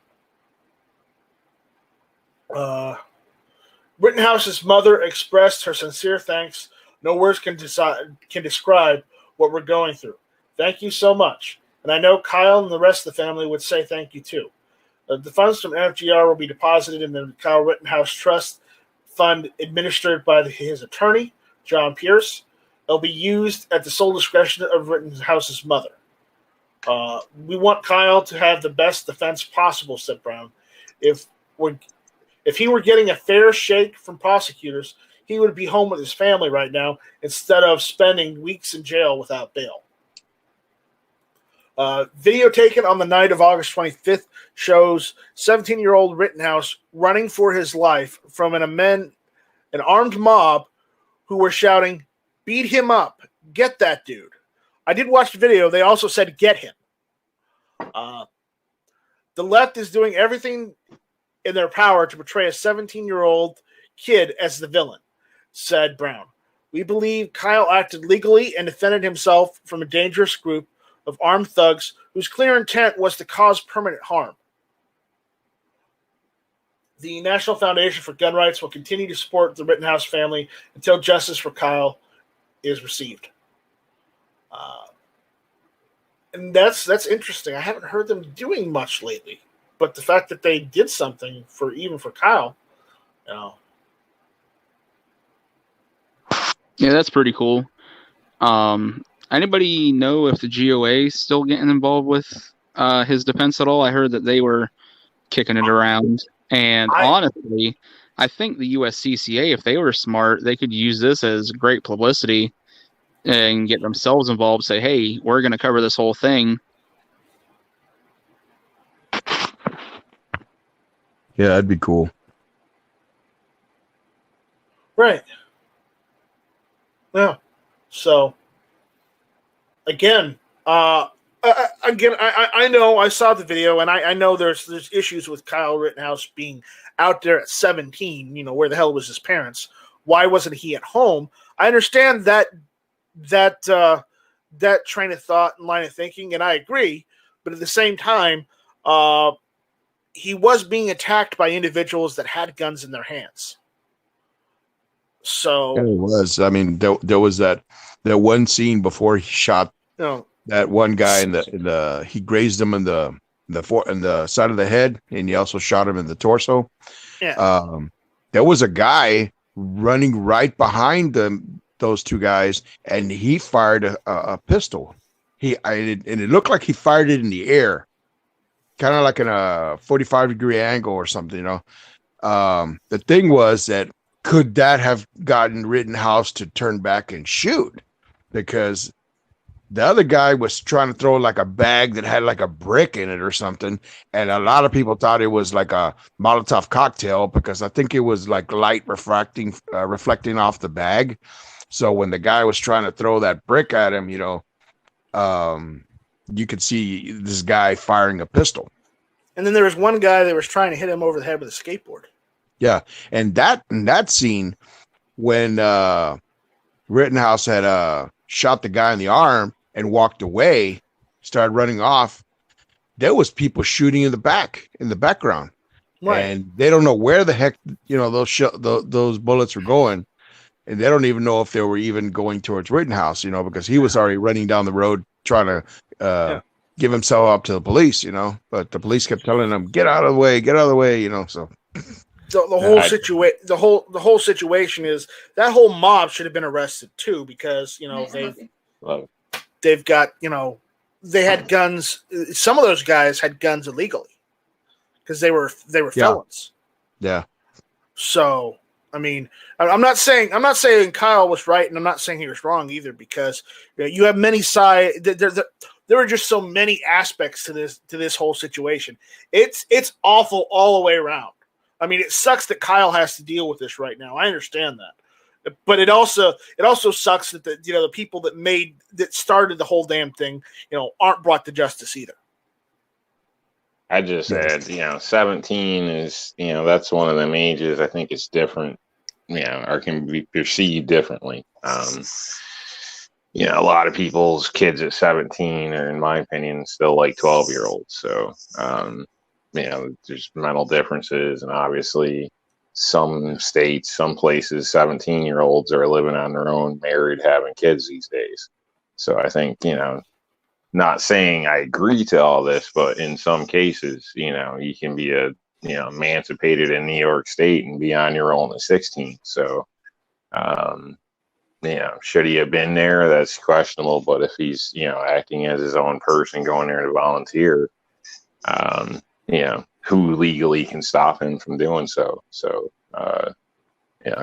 Rittenhouse's mother expressed her sincere thanks. No words can describe what we're going through. Thank you so much. And I know Kyle and the rest of the family would say thank you too. The funds from NFGR will be deposited in the Kyle Rittenhouse Trust Fund administered by his attorney, John Pierce. It'll be used at the sole discretion of Rittenhouse's mother. We want Kyle to have the best defense possible, said Brown. If he were getting a fair shake from prosecutors, he would be home with his family right now instead of spending weeks in jail without bail. Video taken on the night of August 25th shows 17-year-old Rittenhouse running for his life from an armed mob who were shouting, "Beat him up. Get that dude." I did watch the video. They also said, "Get him." The left is doing everything in their power to portray a 17-year-old kid as the villain, said Brown. We believe Kyle acted legally and defended himself from a dangerous group of armed thugs whose clear intent was to cause permanent harm. The National Foundation for Gun Rights will continue to support the Rittenhouse family until justice for Kyle is received. And that's interesting. I haven't heard them doing much lately, but the fact that they did something for Kyle, you know. Yeah, that's pretty cool. Anybody know if the GOA is still getting involved with his defense at all? I heard that they were kicking it around. And honestly, I think the USCCA, if they were smart, they could use this as great publicity and get themselves involved. Say, hey, we're going to cover this whole thing. Yeah, that'd be cool. Right. Yeah. So, again, I know I saw the video, and I know there's issues with Kyle Rittenhouse being out there at 17. You know, where the hell was his parents? Why wasn't he at home? I understand that train of thought and line of thinking, and I agree. But at the same time, he was being attacked by individuals that had guns in their hands. So yeah, it was. I mean, there was that one scene before he shot that one guy in the he grazed him in the side of the head, and he also shot him in the torso. Yeah. There was a guy running right behind those two guys, and he fired a pistol. And it looked like he fired it in the air, kind of like in a 45-degree angle or something. You know, the thing was that. Could that have gotten Rittenhouse to turn back and shoot? Because the other guy was trying to throw like a bag that had like a brick in it or something. And a lot of people thought it was like a Molotov cocktail because I think it was like light reflecting off the bag. So when the guy was trying to throw that brick at him, you know, you could see this guy firing a pistol. And then there was one guy that was trying to hit him over the head with a skateboard. Yeah, and that scene when Rittenhouse had shot the guy in the arm and walked away, started running off, there was people shooting in the background, right. And they don't know where the heck those bullets were going, and they don't even know if they were even going towards Rittenhouse, because he was already running down the road trying to give himself up to the police, But the police kept telling him, "Get out of the way, So. The whole situation is that whole mob should have been arrested too because they've got they had guns. Some of those guys had guns illegally because they were felons. Yeah. So I mean, I'm not saying Kyle was right, and I'm not saying he was wrong either because you have many sides. There are just so many aspects to this whole situation. It's awful all the way around. I mean, it sucks that Kyle has to deal with this right now. I understand that. But it also sucks that the people that started the whole damn thing, aren't brought to justice either. I just said, 17 is, that's one of them ages. I think it's different, or can be perceived differently. A lot of people's kids at 17 are, in my opinion, still like 12-year-olds. So, there's mental differences, and obviously some states, some places, 17-year-olds are living on their own, married, having kids these days. So I think, not saying I agree to all this, but in some cases, you can be emancipated in New York State and be on your own at 16. So, should he have been there? That's questionable. But if he's, acting as his own person, going there to volunteer, who legally can stop him from doing so? So,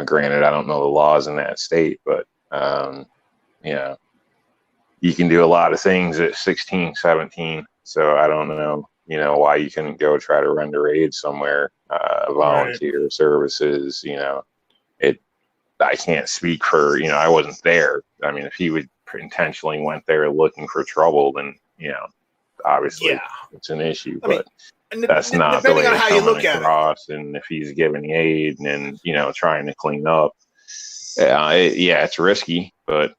granted, I don't know the laws in that state, but, you can do a lot of things at 16, 17. So I don't know, why you couldn't go try to render aid somewhere, volunteer services, I can't speak for, I wasn't there. I mean, if he would intentionally went there looking for trouble, then, obviously it's an issue, but that's not the way it's coming across. And if he's giving aid and, trying to clean up, it's risky, but,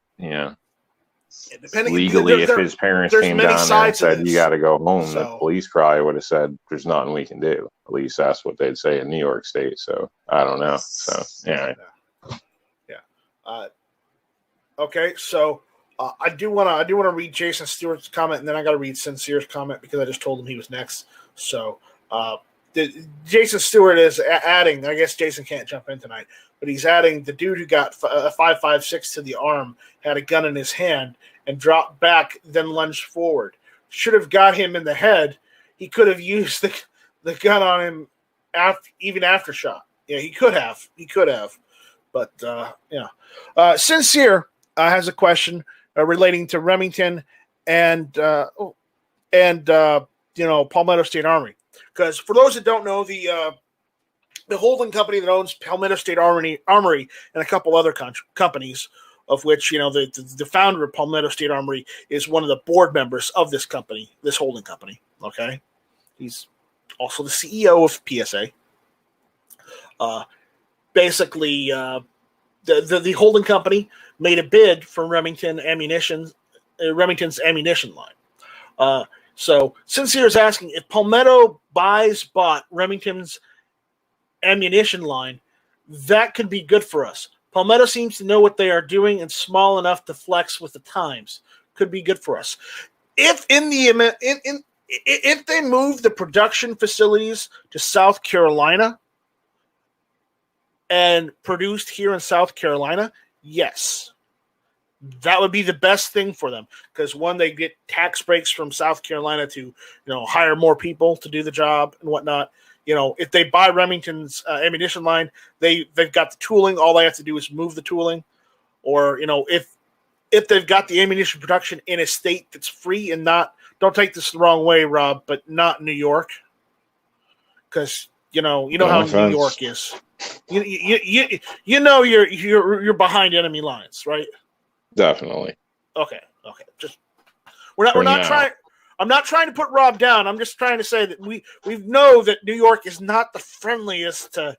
legally, if his parents came down there and said, you got to go home, the police probably would have said, there's nothing we can do. At least that's what they'd say in New York State. So I don't know. So, yeah. Okay. So I do want to read Jason Stewart's comment, and then I got to read Sincere's comment because I just told him he was next. So Jason Stewart is adding, I guess Jason can't jump in tonight, but he's adding the dude who got a 5.56 to the arm had a gun in his hand and dropped back, then lunged forward. Should have got him in the head. He could have used the gun on him even after shot. Yeah, he could have. But, Sincere has a question relating to Remington and Palmetto State Armory. Because for those that don't know, the holding company that owns Palmetto State Armory and a couple other companies, of which, the founder of Palmetto State Armory is one of the board members of this company, this holding company. Okay. He's also the CEO of PSA. Basically, the holding company made a bid for Remington's ammunition line. So Sincere is asking if Palmetto bought Remington's ammunition line, that could be good for us. Palmetto seems to know what they are doing and small enough to flex with the times. Could be good for us. If if they move the production facilities to South Carolina and produced here in South Carolina, yes. That would be the best thing for them because, one, they get tax breaks from South Carolina to, hire more people to do the job and whatnot. If they buy Remington's ammunition line, they've got the tooling. All they have to do is move the tooling. Or, if they've got the ammunition production in a state that's free and don't take this the wrong way, Rob, but not New York. Because, how New York is. You're behind enemy lines, right? Definitely. Okay. Just we're not trying. I'm not trying to put Rob down. I'm just trying to say that we know that New York is not the friendliest to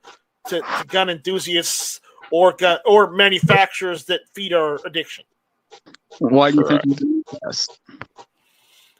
gun enthusiasts or manufacturers that feed our addiction. Why do you think he's the best?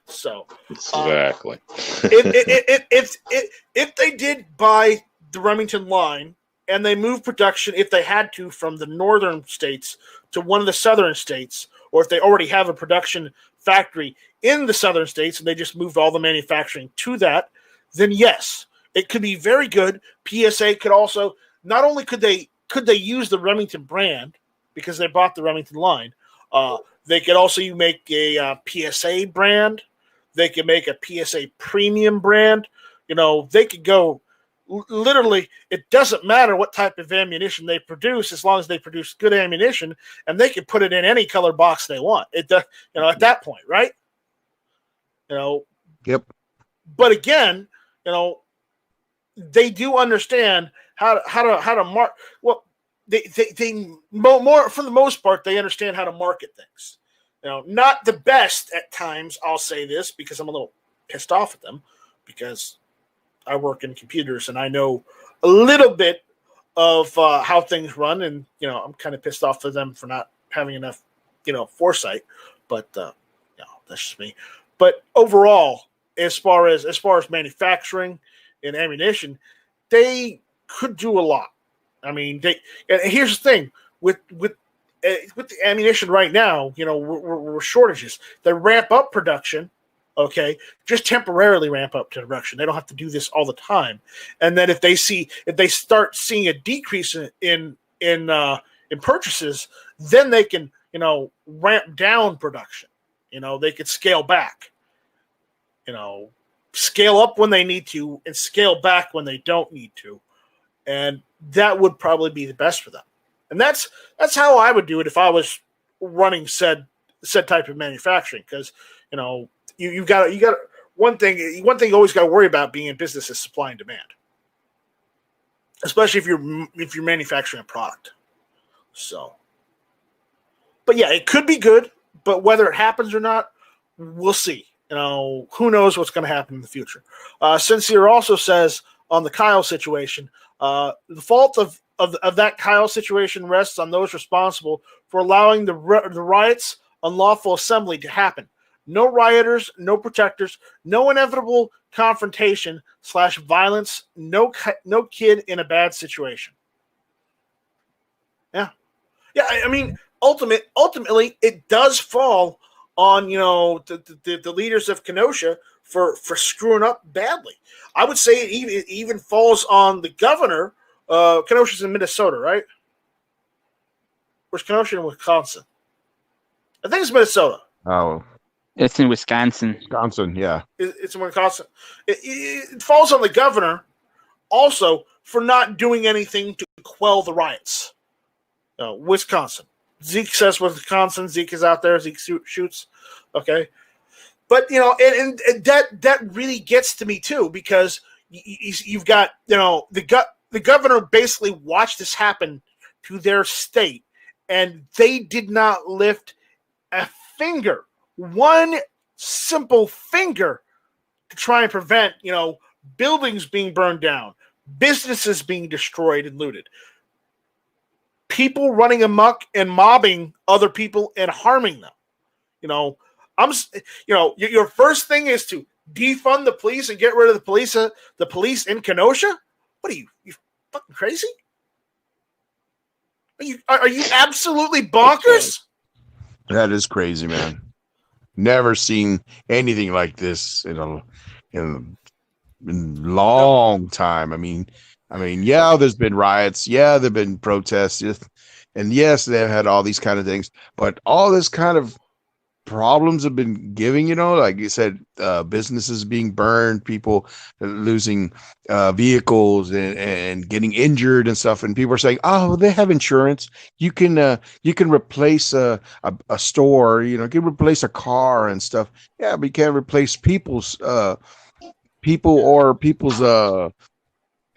So exactly. If they did buy the Remington line and they moved production, if they had to, from the northern states to one of the southern states, or if they already have a production factory in the southern states and they just moved all the manufacturing to that, then yes, it could be very good. PSA could also, not only could they use the Remington brand because they bought the Remington line, they could also make a PSA brand. They could make a PSA premium brand. They could go. Literally, it doesn't matter what type of ammunition they produce as long as they produce good ammunition, and they can put it in any color box they want. It does, at that point, right? Yep. But again, they do understand how to mark. Well, more for the most part, they understand how to market things. Not the best at times. I'll say this because I'm a little pissed off at them because I work in computers and I know a little bit of how things run, and I'm kind of pissed off at them for not having enough foresight. But that's just me. But overall, as far as manufacturing and ammunition, they could do a lot. I mean, and here's the thing with the ammunition right now, we're shortages. They ramp up production, okay, just temporarily ramp up production. They don't have to do this all the time. And then if they start seeing a decrease in purchases, then they can ramp down production. They could scale back. Scale up when they need to and scale back when they don't need to. And that would probably be the best for them. And that's how I would do it if I was running said type of manufacturing. Because, you got one thing you always got to worry about being in business is supply and demand. Especially if you're manufacturing a product. So, but yeah, it could be good, but whether it happens or not, we'll see. Who knows what's going to happen in the future. Sincere also says on the Kyle situation, the fault of that Kyle situation rests on those responsible for allowing the riots, unlawful assembly to happen. No rioters, no protectors, no inevitable confrontation / violence, no kid in a bad situation. Yeah. I mean, ultimately, it does fall on the leaders of Kenosha for screwing up badly. I would say it even falls on the governor. Kenosha's in Minnesota, right? Where's Kenosha in Wisconsin? I think it's Minnesota. Oh, it's in Wisconsin. Wisconsin, yeah. It's in Wisconsin. It falls on the governor also for not doing anything to quell the riots. Wisconsin. Zeke says Wisconsin. Zeke is out there. Zeke shoots. Okay. But, and that really gets to me, too, because you've got, the governor basically watched this happen to their state, and they did not lift a finger, one simple finger, to try and prevent, buildings being burned down, businesses being destroyed and looted, people running amok and mobbing other people and harming them. Your first thing is to defund the police and get rid of the police in Kenosha. What are you fucking crazy? Are you absolutely bonkers? That is crazy, man. Never seen anything like this in a long time. I mean, yeah, there's been riots. Yeah, there've been protests. And yes, they've had all these kind of things. But all this kind of problems have been giving, like you said, businesses being burned, people losing vehicles and getting injured and stuff. And people are saying, oh, they have insurance. You can replace a store, you can replace a car and stuff. Yeah, but you can't replace people's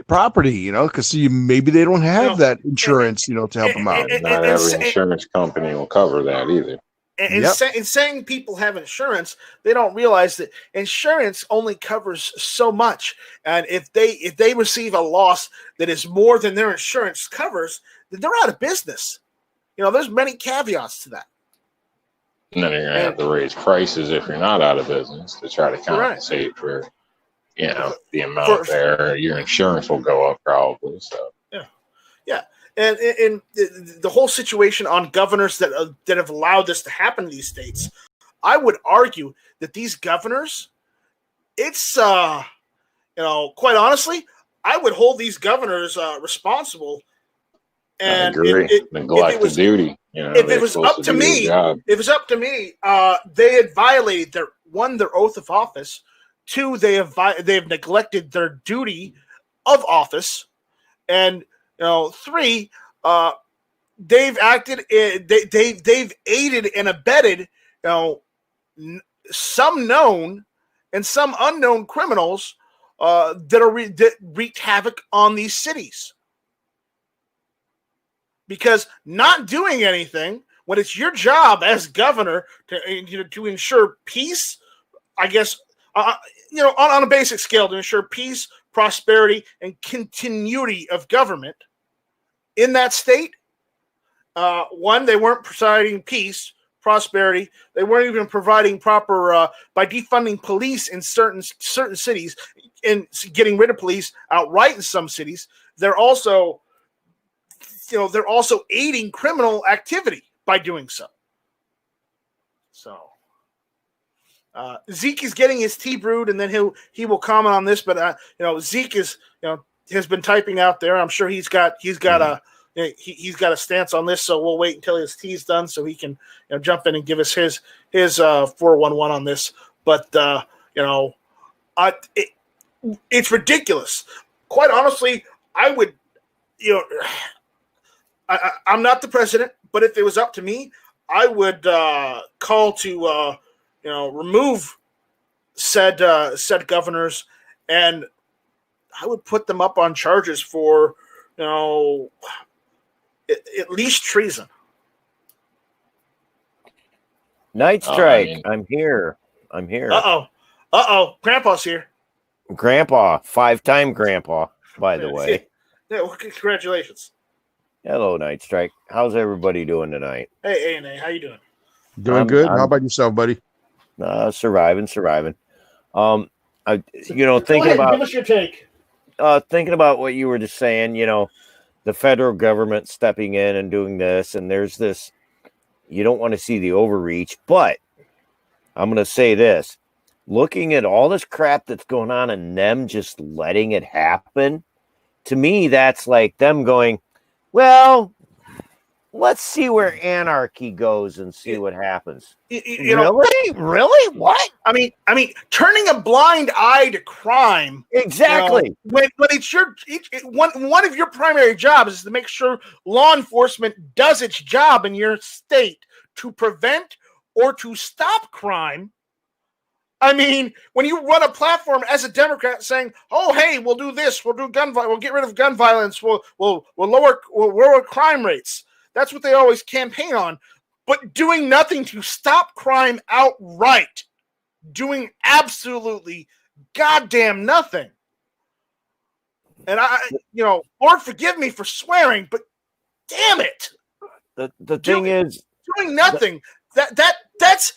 property, because maybe they don't have that insurance, to help them out. Not every insurance company will cover that either. And saying people have insurance, they don't realize that insurance only covers so much. And if they receive a loss that is more than their insurance covers, then they're out of business. There's many caveats to that. And then you're going to have to raise prices if you're not out of business to try to compensate for, the amount there. Your insurance will go up probably. So yeah. And the whole situation on governors that have allowed this to happen in these states, I would argue that these governors, it's quite honestly, I would hold these governors responsible. And I agree. Neglect the duty. If it was up to me, they had violated their oath of office. 2, they have neglected their duty of office, and 3, they've acted. They've aided and abetted, some known and some unknown criminals that wreaked havoc on these cities. because not doing anything when it's your job as governor to ensure peace, I guess, on a basic scale, to ensure peace, prosperity, and continuity of government in that state. One, they weren't providing peace, prosperity. They weren't even providing proper by defunding police in certain cities and getting rid of police outright in some cities. They're also aiding criminal activity by doing so. So Zeke is getting his tea brewed, and then he will comment on this. But Zeke has been typing out there. I'm sure he's got a stance on this. So we'll wait until his tea's done so he can jump in and give us his 411 on this. But it's ridiculous. Quite honestly, I would I'm not the president, but if it was up to me, I would call to remove said governors, and I would put them up on charges for at least treason. Night Strike, I'm here. Grandpa's here. Grandpa, 5-time grandpa, by the way. Yeah, well, congratulations. Hello, Night Strike. How's everybody doing tonight? Hey, A&A, how you doing? Doing good. How about yourself, buddy? Surviving. Thinking Go ahead, about give us your take. Thinking about what you were just saying, the federal government stepping in and doing this, and there's this, you don't want to see the overreach, but I'm going to say this. Looking at all this crap that's going on and them just letting it happen, to me, that's like them going, well, let's see where anarchy goes and see what happens. Really? What? I mean, turning a blind eye to crime. Exactly. When it's one of your primary jobs is to make sure law enforcement does its job in your state to prevent or to stop crime. I mean, when you run a platform as a Democrat saying, "Oh, hey, we'll do this, we'll do gun violence, we'll get rid of gun violence, we'll lower crime rates." That's what they always campaign on. But doing nothing to stop crime outright, doing absolutely goddamn nothing. And Lord forgive me for swearing, but damn it, the thing is, doing nothing. That's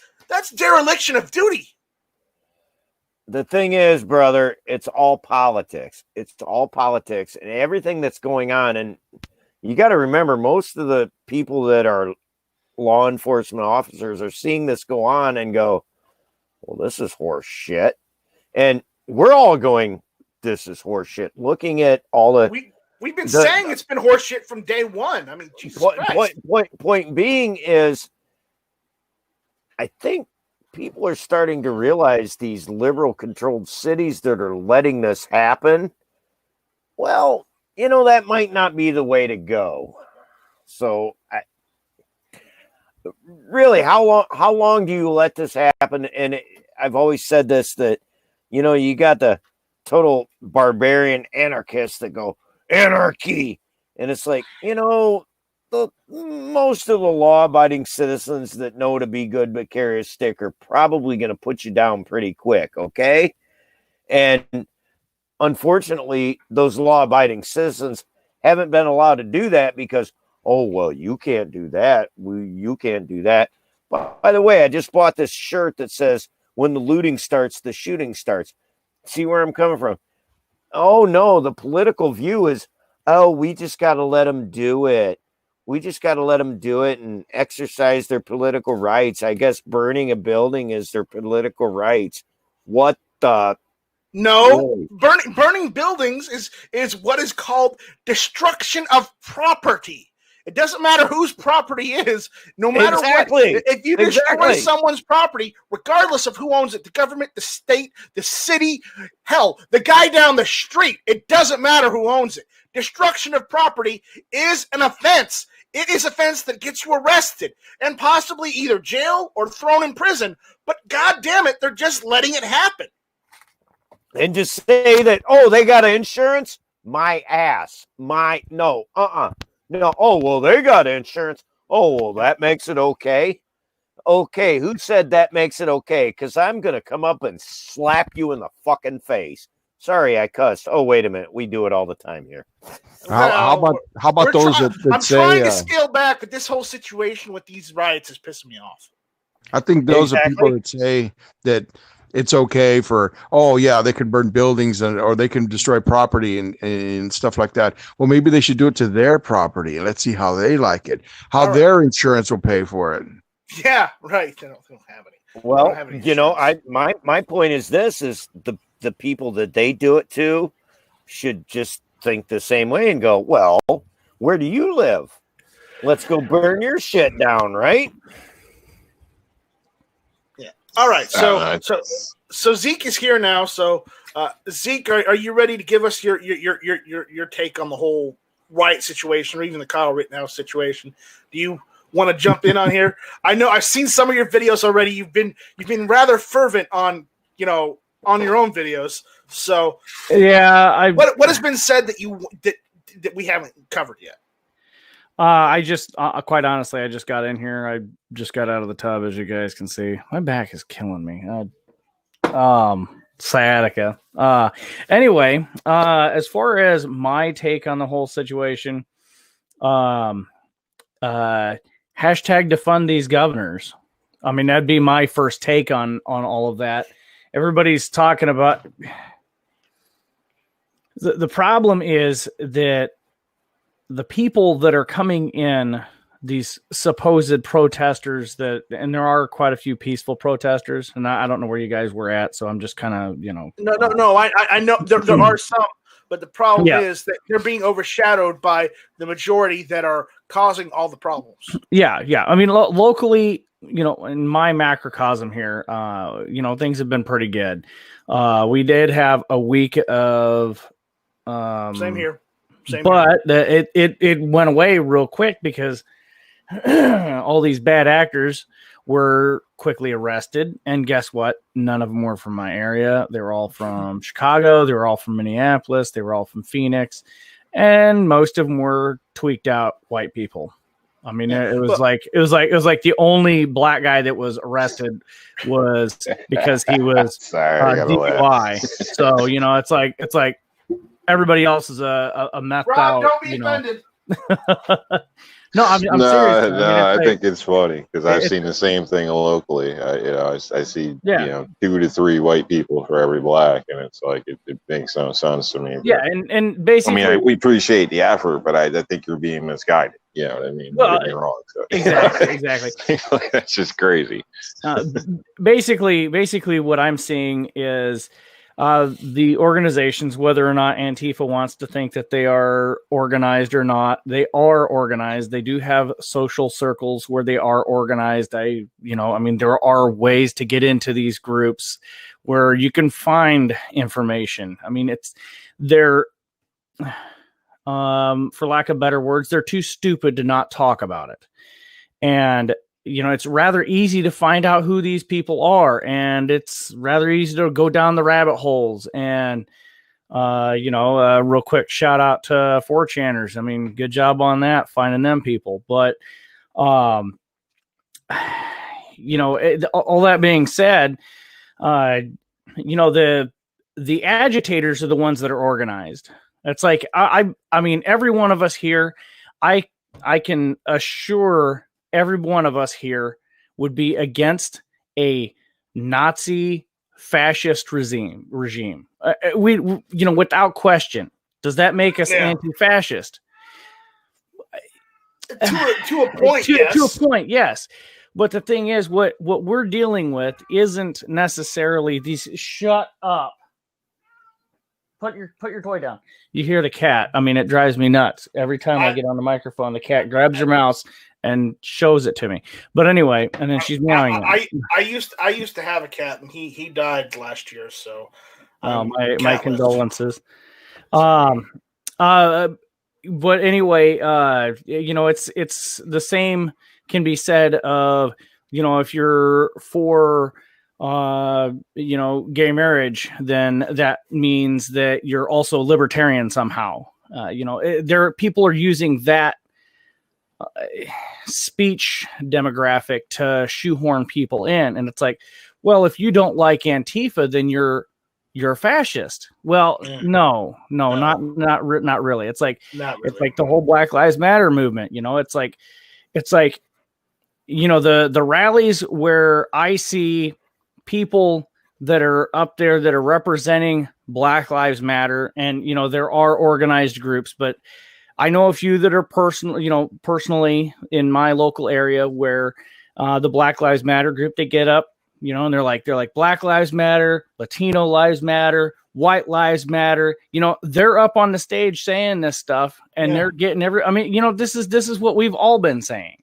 dereliction of duty. The thing is, brother, it's all politics. It's all politics and everything that's going on. And you got to remember, most of the people that are law enforcement officers are seeing this go on and go, well, this is horse shit. And we're all going, this is horse shit. Looking at all the... We've been saying it's been horse shit from day one. I mean, Jesus Christ. Point being is, I think people are starting to realize these liberal-controlled cities that are letting this happen, well, that might not be the way to go. So, really, how long do you let this happen? And I've always said this, that, you got the total barbarian anarchists that go, anarchy. And it's like, most of the law-abiding citizens that know to be good but carry a stick are probably going to put you down pretty quick, okay? And unfortunately, those law-abiding citizens haven't been allowed to do that because, oh, well, you can't do that. You can't do that. By the way, I just bought this shirt that says, when the looting starts, the shooting starts. See where I'm coming from? Oh, no, the political view is, oh, we just got to let them do it. We just got to let them do it and exercise their political rights. I guess burning a building is their political rights. What the? No, burning buildings is what is called destruction of property. It doesn't matter whose property is, no matter what. If you destroy someone's property, regardless of who owns it, the government, the state, the city, hell, the guy down the street, it doesn't matter who owns it. Destruction of property is an offense. It is an offense that gets you arrested and possibly either jail or thrown in prison. But God damn it, they're just letting it happen. And just say that, oh, they got insurance? My ass. No. No, oh, well, they got insurance. Oh, well, that makes it okay. Okay, who said that makes it okay? Because I'm going to come up and slap you in the fucking face. Sorry, I cussed. Oh, wait a minute. We do it all the time here. How about those that I'm say? trying to scale back, but this whole situation with these riots is pissing me off. I think those are people that say that it's okay for, oh yeah, they can burn buildings or they can destroy property and stuff like that. Well, maybe they should do it to their property. Let's see how they like it, how their insurance will pay for it. Yeah, right. They don't have any. Well, you know, my point is this: is the people that they do it to should just think the same way and go, well, where do you live? Let's go burn your shit down, right? Yeah. All right. So Zeke is here now. So Zeke, are you ready to give us your take on the whole riot situation, or even the Kyle Rittenhouse situation? Do you want to jump in on here? I know I've seen some of your videos already. You've been rather fervent on your own videos. So yeah, what has been said that we haven't covered yet? I just quite honestly, I just got in here. I just got out of the tub, as you guys can see. My back is killing me. Sciatica. Anyway, as far as my take on the whole situation, hashtag defund these governors. I mean, that'd be my first take on all of that. Everybody's talking about the problem is that the people that are coming in, these supposed protesters and there are quite a few peaceful protesters, and I don't know where you guys were at, so I'm just kind of, No. I know there are some, but the problem is that they're being overshadowed by the majority that are causing all the problems. Yeah. I mean, locally, in my macrocosm here, things have been pretty good. We did have a week of same here. But it went away real quick because all these bad actors were quickly arrested. And guess what? None of them were from my area. They were all from Chicago. They were all from Minneapolis. They were all from Phoenix. And most of them were tweaked out white people. I mean, it was like the only black guy that was arrested was because he was DUI. So, it's like everybody else is a methed out. Don't be offended. No, I'm serious. I think it's funny because I've seen the same thing locally. I see 2 to 3 white people for every black, and it's like it makes no sense to me. Yeah, and basically, I mean, we appreciate the effort, but I think you're being misguided. You know what I mean? Well, don't get me wrong. So. Exactly. That's just crazy. Basically, what I'm seeing is the organizations, whether or not Antifa wants to think that they are organized or not, they are organized. They do have social circles where they are organized. There are ways to get into these groups where you can find information. I mean, they're, for lack of better words, they're too stupid to not talk about it. And it's rather easy to find out who these people are, and it's rather easy to go down the rabbit holes. And, real quick shout out to 4chaners. I mean, good job on that, finding them people. But, all that being said, the agitators are the ones that are organized. It's like, I mean, every one of us here, I can assure every one of us here would be against a Nazi fascist regime. We without question. Does that make us anti-fascist? To a point, yes. To a point, yes. But the thing is, what we're dealing with isn't necessarily these. Shut up. Put your toy down. You hear the cat. I mean, it drives me nuts. Every time I get on the microphone, the cat grabs your mouse and shows it to me. But anyway, and then she's meowing. I used to have a cat, and he died last year. So, my condolences. But anyway, it's the same can be said of if you're for gay marriage, then that means that you're also libertarian somehow. People are using that speech demographic to shoehorn people in. And it's like, well, if you don't like Antifa, then you're a fascist. Well, no, not really. It's like, it's like the whole Black Lives Matter movement. It's like, the rallies where I see people that are up there that are representing Black Lives Matter, and there are organized groups, but I know a few that are personally in my local area where the Black Lives Matter group, they get up, and they're like Black Lives Matter, Latino Lives Matter, White Lives Matter. They're up on the stage saying this stuff, and they're getting this is what we've all been saying.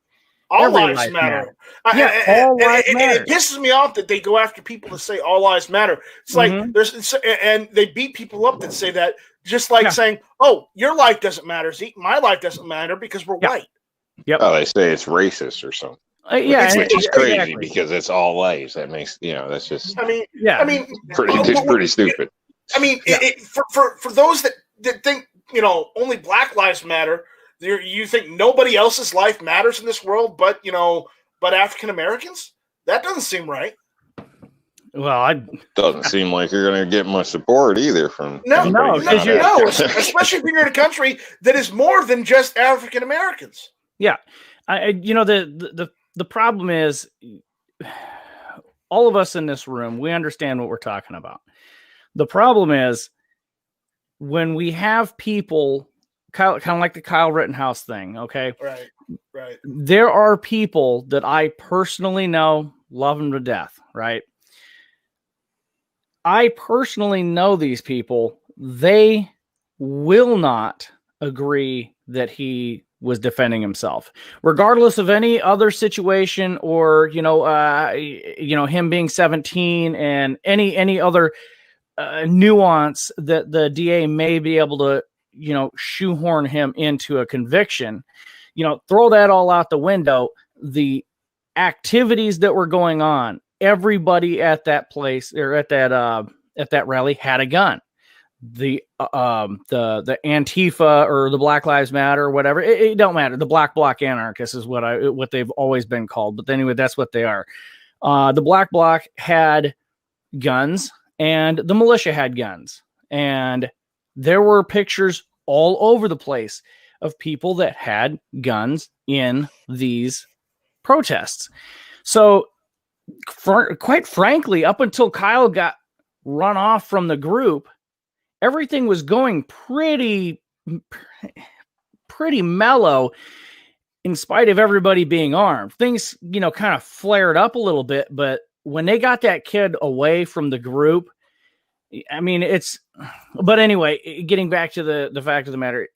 All lives matter. All lives matter. It pisses me off that they go after people that say all lives matter. It's like and they beat people up that say that, just like saying, "Oh, your life doesn't matter, Zeke. My life doesn't matter because we're white." Yep. Oh, they say it's racist or something. Which is crazy because it's all lives. That makes that's just. It's pretty stupid. For those that think only Black lives matter. You think nobody else's life matters in this world, but African Americans? That doesn't seem right. Well, doesn't seem like you're going to get much support either from especially if you're in a country that is more than just African Americans. Yeah, the problem is, all of us in this room, we understand what we're talking about. The problem is when we have people. Kind of like the Kyle Rittenhouse thing, okay? Right. There are people that I personally know, love them to death, right? I personally know these people. They will not agree that he was defending himself, regardless of any other situation or, him being 17 and any other nuance that the DA may be able to shoehorn him into a conviction, throw that all out the window. The activities that were going on, everybody at that place or at that rally had a gun. The Antifa or the Black Lives Matter or whatever, it don't matter. The Black Bloc anarchists is what they've always been called. But anyway, that's what they are. The Black Bloc had guns and the militia had guns, and there were pictures all over the place of people that had guns in these protests. So, quite frankly, up until Kyle got run off from the group, everything was going pretty mellow in spite of everybody being armed. Things, kind of flared up a little bit, but when they got that kid away from the group, but anyway, getting back to the fact of the matter,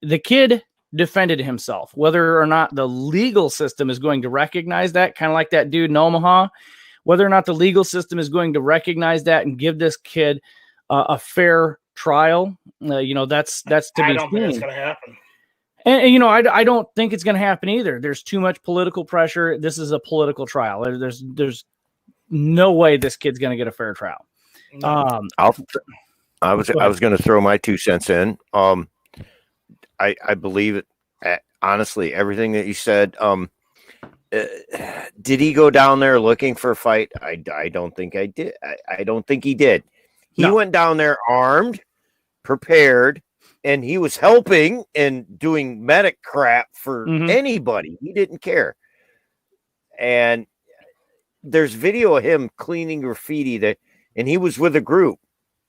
the kid defended himself. Whether or not the legal system is going to recognize that, kind of like that dude in Omaha, whether or not the legal system is going to recognize that and give this kid a fair trial, that's to be seen. I don't think it's going to happen. And I don't think it's going to happen either. There's too much political pressure. This is a political trial. There's no way this kid's going to get a fair trial. I was going to throw my 2 cents in. I believe it. Honestly, everything that you said. Did he go down there looking for a fight? I don't think I did. I don't think he did. He went down there armed, prepared, and he was helping and doing medic crap for anybody. He didn't care. And there's video of him cleaning graffiti and he was with a group.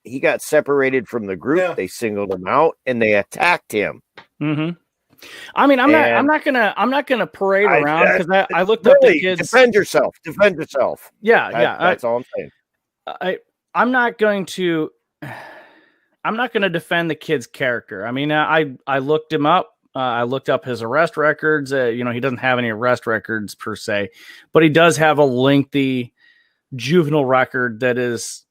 He got separated from the group. Yeah. They singled him out and they attacked him. Mm-hmm. I'm not gonna parade around because I looked up the kids. Defend yourself. Yeah. That's all I'm saying. I'm not going to defend the kid's character. I looked him up. I looked up his arrest records. He doesn't have any arrest records per se, but he does have a lengthy juvenile record that is,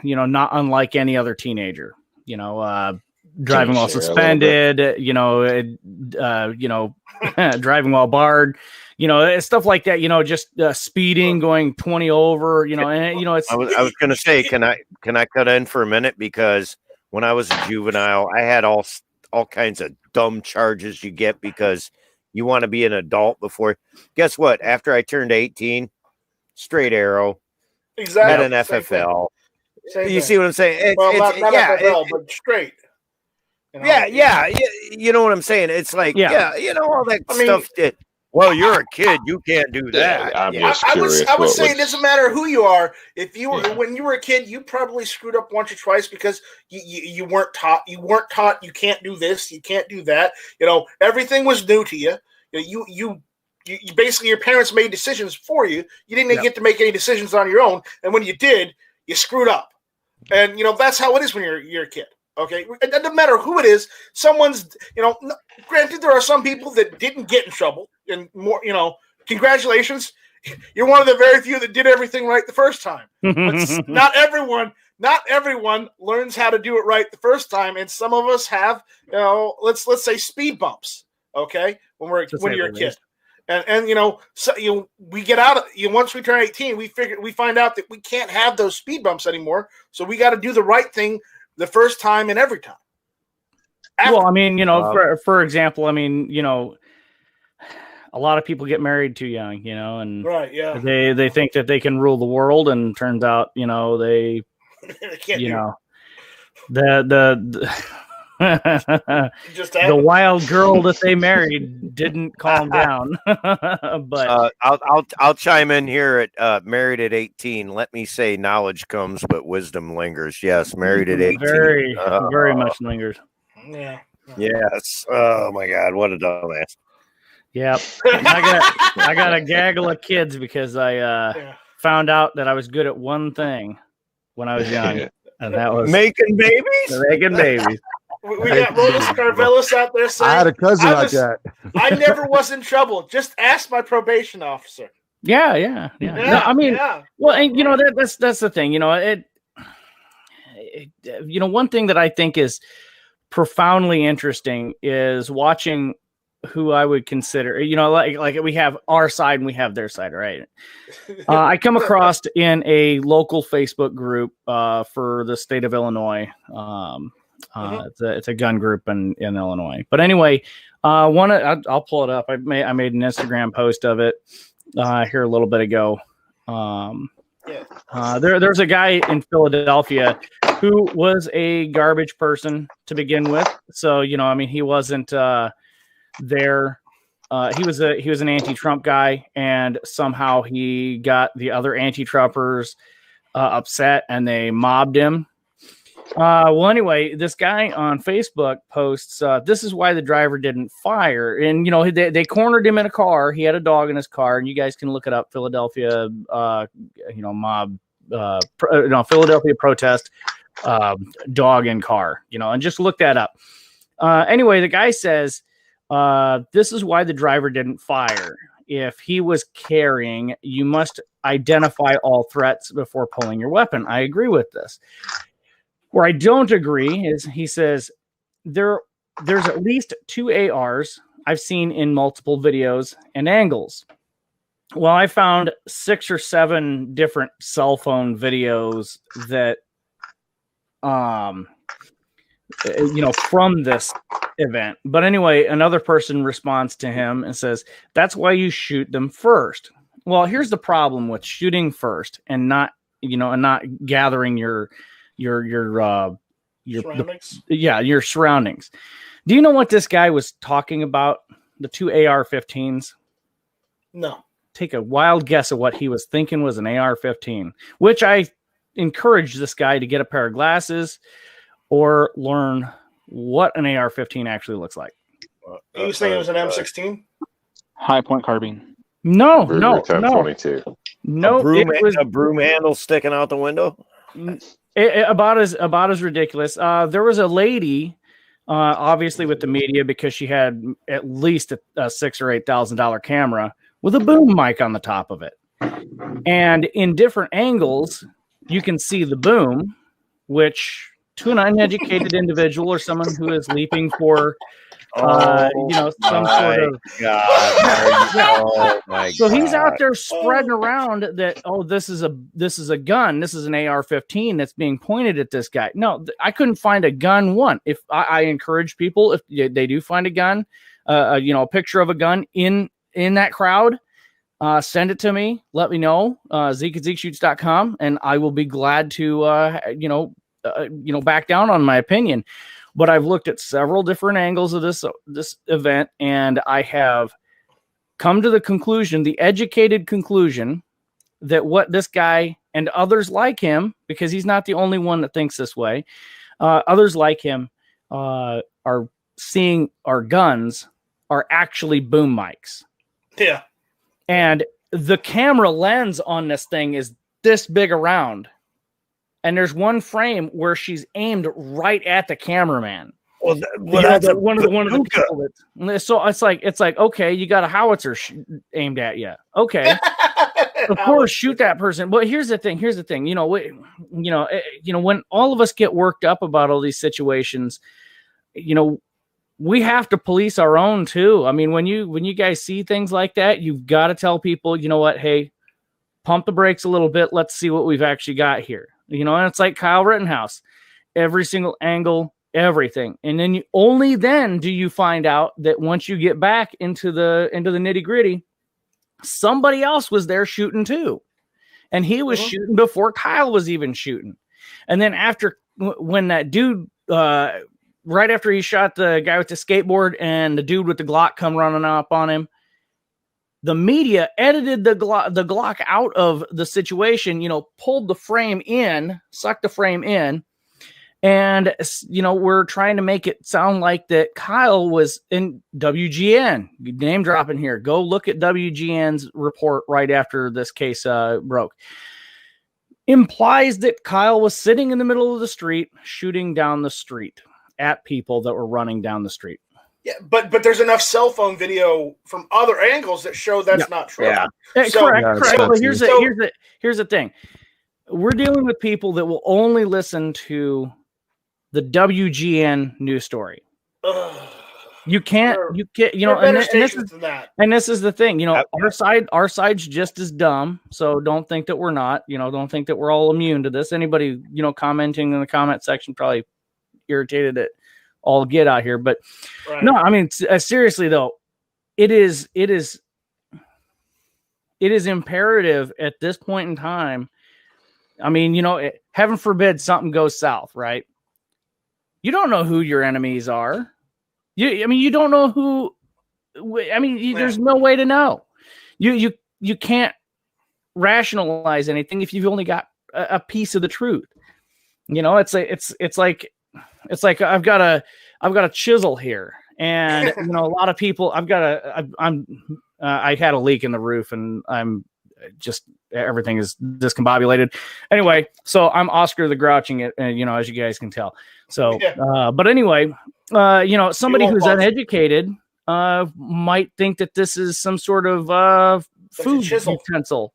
not unlike any other teenager. Driving while suspended. Driving while barred. Stuff like that. Just speeding, going 20 over. It's. I was going to say, can I cut in for a minute, because when I was a juvenile, I had all kinds of dumb charges you get because you want to be an adult before. Guess what? After I turned 18, straight arrow, Exactly. had an FFL. Same You thing. see what I'm saying? Well, not FFL, but straight. You know? Yeah. You know what I'm saying? It's like, Yeah. you know, all that I mean, stuff that, well, you're a kid, you can't do that. I'm Yeah. just I curious. would say it doesn't matter who you are. If you were, Yeah. when you were a kid, you probably screwed up once or twice because you weren't taught. You weren't taught you can't do this, you can't do that. You know, everything was new to you. You basically, your parents made decisions for you. You didn't get to make any decisions on your own, and when you did, you screwed up. And that's how it is when you're a kid. Okay, it doesn't matter who it is. Someone's, granted, there are some people that didn't get in trouble, and more, congratulations. You're one of the very few that did everything right the first time. But not everyone learns how to do it right the first time, and some of us have, let's say speed bumps. Okay, when you're a kid. And we get out of once we turn 18, we find out that we can't have those speed bumps anymore. So we got to do the right thing the first time and every time. Well, I mean, for example, I mean, a lot of people get married too young, and right, yeah, they think that they can rule the world, and turns out, they can't. The wild girl that they married didn't calm down. But I'll chime in here at married at 18. Let me say knowledge comes, but wisdom lingers. Yes, married at 18. Very much lingers. Yeah. Yes. Oh my God, what a dumbass. Yep. I got a gaggle of kids because I found out that I was good at one thing when I was young, and that was making babies. We got Rodas Carvelis out there saying, I had a cousin like that. I never was in trouble. Just ask my probation officer. Yeah. No, I mean, well, and that's the thing. One thing that I think is profoundly interesting is watching who I would consider, like we have our side and we have their side, right? I come across in a local Facebook group for the state of Illinois. It's a gun group in Illinois. But anyway, I'll pull it up. I made an Instagram post of it here a little bit ago. There's a guy in Philadelphia who was a garbage person to begin with. So, he wasn't there. He was an anti-Trump guy, and somehow he got the other anti-Trumpers upset, and they mobbed him. Well, anyway, this guy on Facebook posts, this is why the driver didn't fire. And, they cornered him in a car. He had a dog in his car, and you guys can look it up. Philadelphia, mob, Philadelphia protest, dog in car, and just look that up. Anyway, the guy says, this is why the driver didn't fire. If he was carrying, you must identify all threats before pulling your weapon. I agree with this. Where I don't agree is he says there's at least 2 ARs I've seen in multiple videos and angles. Well, I found 6 or 7 different cell phone videos that, from this event. But anyway, another person responds to him and says, that's why you shoot them first. Well, here's the problem with shooting first and not gathering your surroundings. Your surroundings. Do you know what this guy was talking about? The 2 AR-15s? No. Take a wild guess of what he was thinking was an AR-15, which I encourage this guy to get a pair of glasses or learn what an AR-15 actually looks like. He was thinking it was an M16? High point carbine. No. 1022. No, it was a broom handle sticking out the window. About as ridiculous. There was a lady, obviously with the media, because she had at least a $6,000 or $8,000 camera with a boom mic on the top of it, and in different angles, you can see the boom, which to an uneducated individual or someone who is leaping for some sort of. Oh my So he's God. out there spreading around that. Oh, this is a gun. This is an AR-15 that's being pointed at this guy. No, I couldn't find a gun. If I encourage people, if they do find a gun, a picture of a gun in that crowd, send it to me. Let me know. Zeke at ZekeShoots.com, and I will be glad to back down on my opinion. But I've looked at several different angles of this event, and I have come to the educated conclusion, that what this guy and others like him, because he's not the only one that thinks this way, others like him are seeing our guns are actually boom mics. Yeah. And the camera lens on this thing is this big around. And there's one frame where she's aimed right at the cameraman. Well, that's one of the people that. So it's like okay, you got a howitzer aimed at you. Okay, of course, shoot that person. But here's the thing. When all of us get worked up about all these situations, we have to police our own too. I mean, when you guys see things like that, you've got to tell people, you know what? Hey, pump the brakes a little bit. Let's see what we've actually got here. And it's like Kyle Rittenhouse, every single angle, everything. And then then do you find out that once you get back into the nitty gritty, somebody else was there shooting too. And he was shooting before Kyle was even shooting. And then when that dude, right after he shot the guy with the skateboard and the dude with the Glock come running up on him, the media edited the Glock out of the situation, pulled the frame in, sucked the frame in. And, we're trying to make it sound like that Kyle was in WGN. Name dropping here. Go look at WGN's report right after this case broke. Implies that Kyle was sitting in the middle of the street, shooting down the street at people that were running down the street. Yeah, but there's enough cell phone video from other angles that show that's not true. Yeah. Correct. But here's the thing. We're dealing with people that will only listen to the WGN news story. You can't, and this is the thing, our side's just as dumb. So don't think that we're not, don't think that we're all immune to this. Anybody, commenting in the comment section probably irritated it all get out here, but no, I mean, seriously though, it is imperative at this point in time. I mean, heaven forbid something goes south, right? You don't know who your enemies are. You don't know who. There's no way to know. You can't rationalize anything if you've only got a piece of the truth. It's like I've got a chisel here, and a lot of people. I had a leak in the roof, and I'm just everything is discombobulated. Anyway, so I'm Oscar the Grouching it, as you guys can tell. So, but anyway, somebody who's uneducated might think that this is some sort of food utensil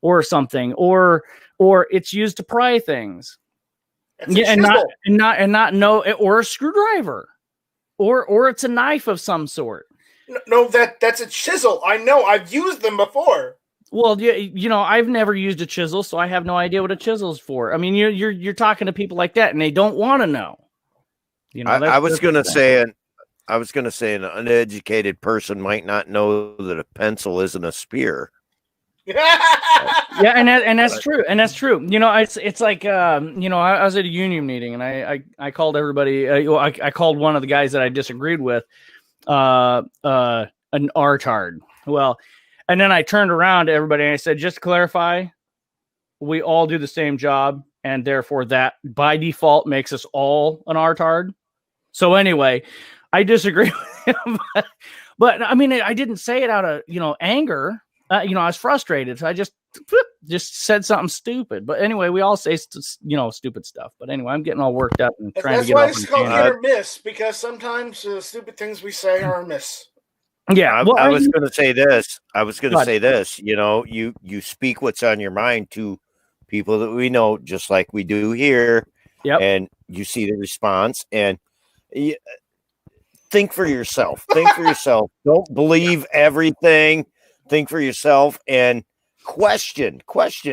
or something, or it's used to pry things. And not know, or a screwdriver, or it's a knife of some sort. No, that's a chisel. I know. I've used them before. Well, I've never used a chisel, so I have no idea what a chisel is for. I mean, you're talking to people like that, and they don't want to know. I was going to say an uneducated person might not know that a pencil isn't a spear. Yeah, and that's true. It's like I was at a union meeting, and I called everybody. I called one of the guys that I disagreed with an artard. Well, and then I turned around to everybody and I said, just to clarify, we all do the same job, and therefore that by default makes us all an artard. So anyway, I disagree with him, but I mean, I didn't say it out of anger. I was frustrated, so I just said something stupid. But anyway, we all say stupid stuff. But anyway, I'm getting all worked up and trying to get off. That's why it's called hit or miss, because sometimes the stupid things we say are a miss. Yeah, I was going to say this. You speak what's on your mind to people that we know, just like we do here. Yep. And you see the response, and think for yourself. Think for yourself. Don't believe everything. Think for yourself and question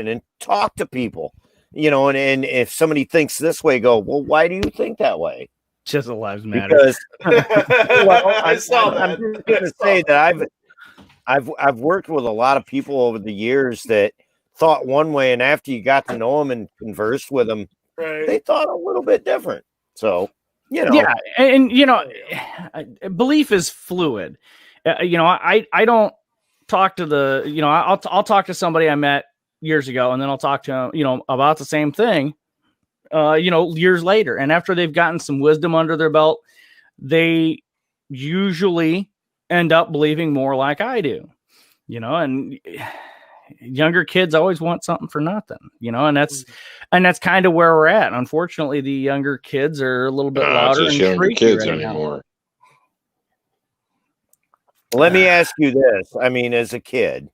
and talk to people. And if somebody thinks this way, go, well, why do you think that way? Just lives matter. Because I saw that. I'm just going to say that I've worked with a lot of people over the years that thought one way, and after you got to know them and conversed with them, they thought a little bit different. So, yeah, and belief is fluid. I don't talk to the, I'll talk to somebody I met years ago, and then I'll talk to them, about the same thing, years later. And after they've gotten some wisdom under their belt, they usually end up believing more like I do, and younger kids always want something for nothing, and that's kind of where we're at. Unfortunately, the younger kids are a little bit louder just and younger freaky kids right anymore. Let me ask you this. I mean, as a kid,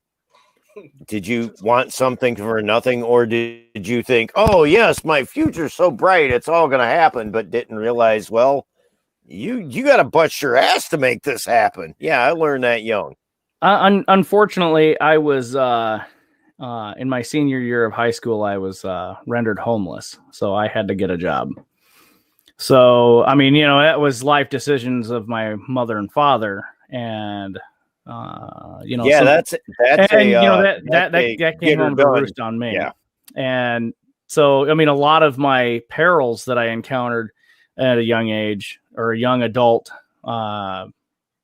did you want something for nothing, or did you think, oh, yes, my future's so bright, it's all going to happen, but didn't realize, well, you got to bust your ass to make this happen? Yeah, I learned that young. Unfortunately, I was in my senior year of high school, I was rendered homeless, so I had to get a job. So, I mean, that was life decisions of my mother and father. And that came home to roost on me. Yeah. And so, I mean, a lot of my perils that I encountered at a young age or a young adult were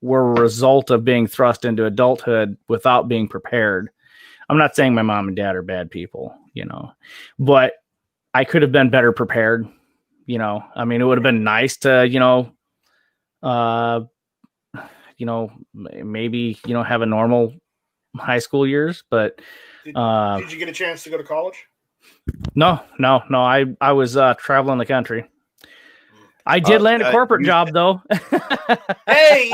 a result of being thrust into adulthood without being prepared. I'm not saying my mom and dad are bad people, but I could have been better prepared. I mean, it would have been nice to, maybe, have a normal high school years, but did you get a chance to go to college? No. I was traveling the country. I did land a corporate job though. Hey,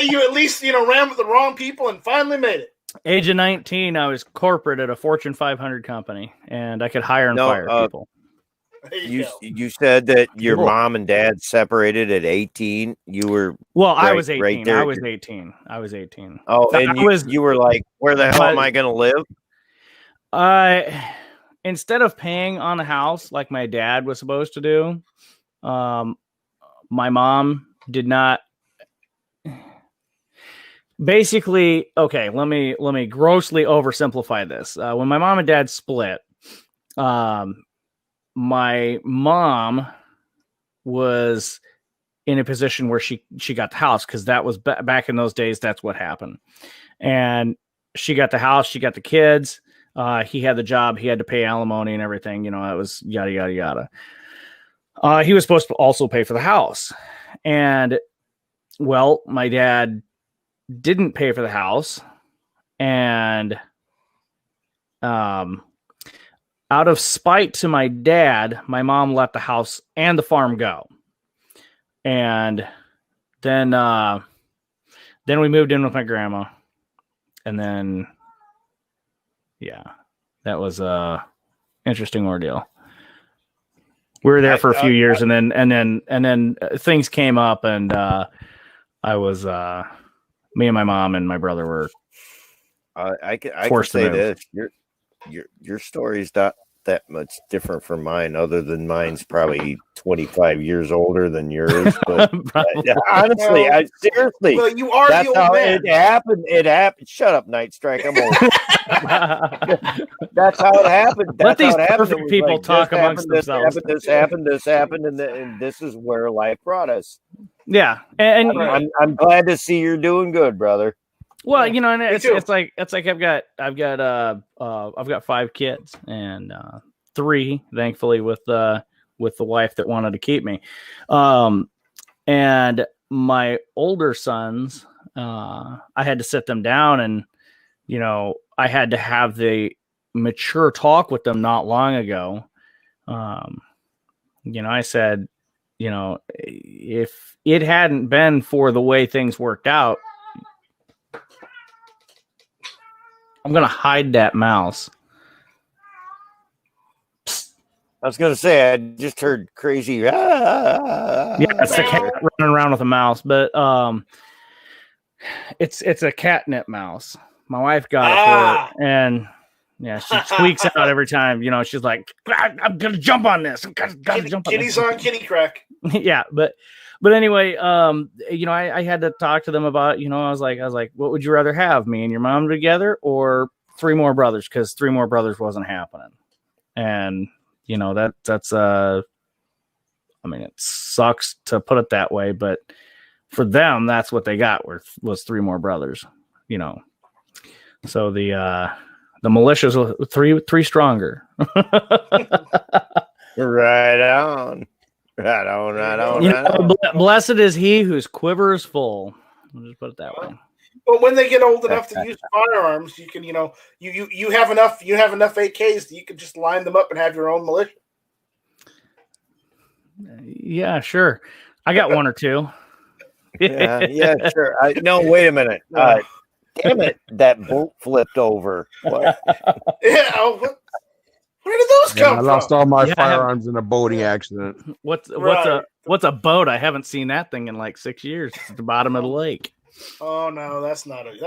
you at least, ran with the wrong people and finally made it. Age of 19, I was corporate at a Fortune 500 company, and I could hire and fire people. You said that your mom and dad separated at 18. You were I was 18. Right there. I was 18. Oh, and you were like, where the hell am I going to live? Instead of paying on the house like my dad was supposed to do, my mom did not. Basically, okay, let me grossly oversimplify this. When my mom and dad split, my mom was in a position where she got the house, because that was back in those days. That's what happened. And she got the house, she got the kids. He had the job, he had to pay alimony and everything. It was yada, yada, yada. He was supposed to also pay for the house. And well, my dad didn't pay for the house. And, out of spite to my dad, my mom let the house and the farm go. And then we moved in with my grandma. And then, yeah, that was a interesting ordeal. We were there for a few years, and then things came up, and I was me and my mom and my brother were I can say this. Your story's not that much different from mine, other than mine's probably 25 years older than yours. But honestly, seriously, well, you are the old man. It happened. Shut up, Night Strike. I'm old. That's how it happened. Let these perfect people talk amongst themselves. This happened, and this is where life brought us. Yeah, and I'm glad to see you're doing good, brother. Well, and it's like I've got 5 kids, and 3, thankfully, with the wife that wanted to keep me. And my older sons, I had to sit them down, and I had to have the mature talk with them not long ago. I said, if it hadn't been for the way things worked out, I'm going to hide that mouse. Psst. I was gonna say I just heard crazy. Yeah, it's a cat running around with a mouse, but it's a catnip mouse. My wife got it for it, and yeah, she squeaks out every time. You know, she's like, "I'm gonna jump on this. I'm gonna jump on Kitty's this." on kitty crack. Yeah, but anyway, you know, I had to talk to them about, you know, I was like, what would you rather have, me and your mom together, or 3 more brothers? Because 3 more brothers wasn't happening, and you know that's I mean, it sucks to put it that way, but for them, that's what they got was 3 more brothers, you know. So the militias were 3 stronger. Right on. You know, blessed is he whose quiver is full. I'll just put it that way. But when they get old enough to use firearms, you can, you know, you have enough AKs that you can just line them up and have your own militia. Yeah, sure. I got 1 or 2. Yeah, sure. No, wait a minute. Damn it, that boat flipped over. What? Yeah, where did those come I from? lost all my firearms in a boating accident. What's a boat? I haven't seen that thing in like 6 years. It's at the bottom of the lake. Oh no, that's not good.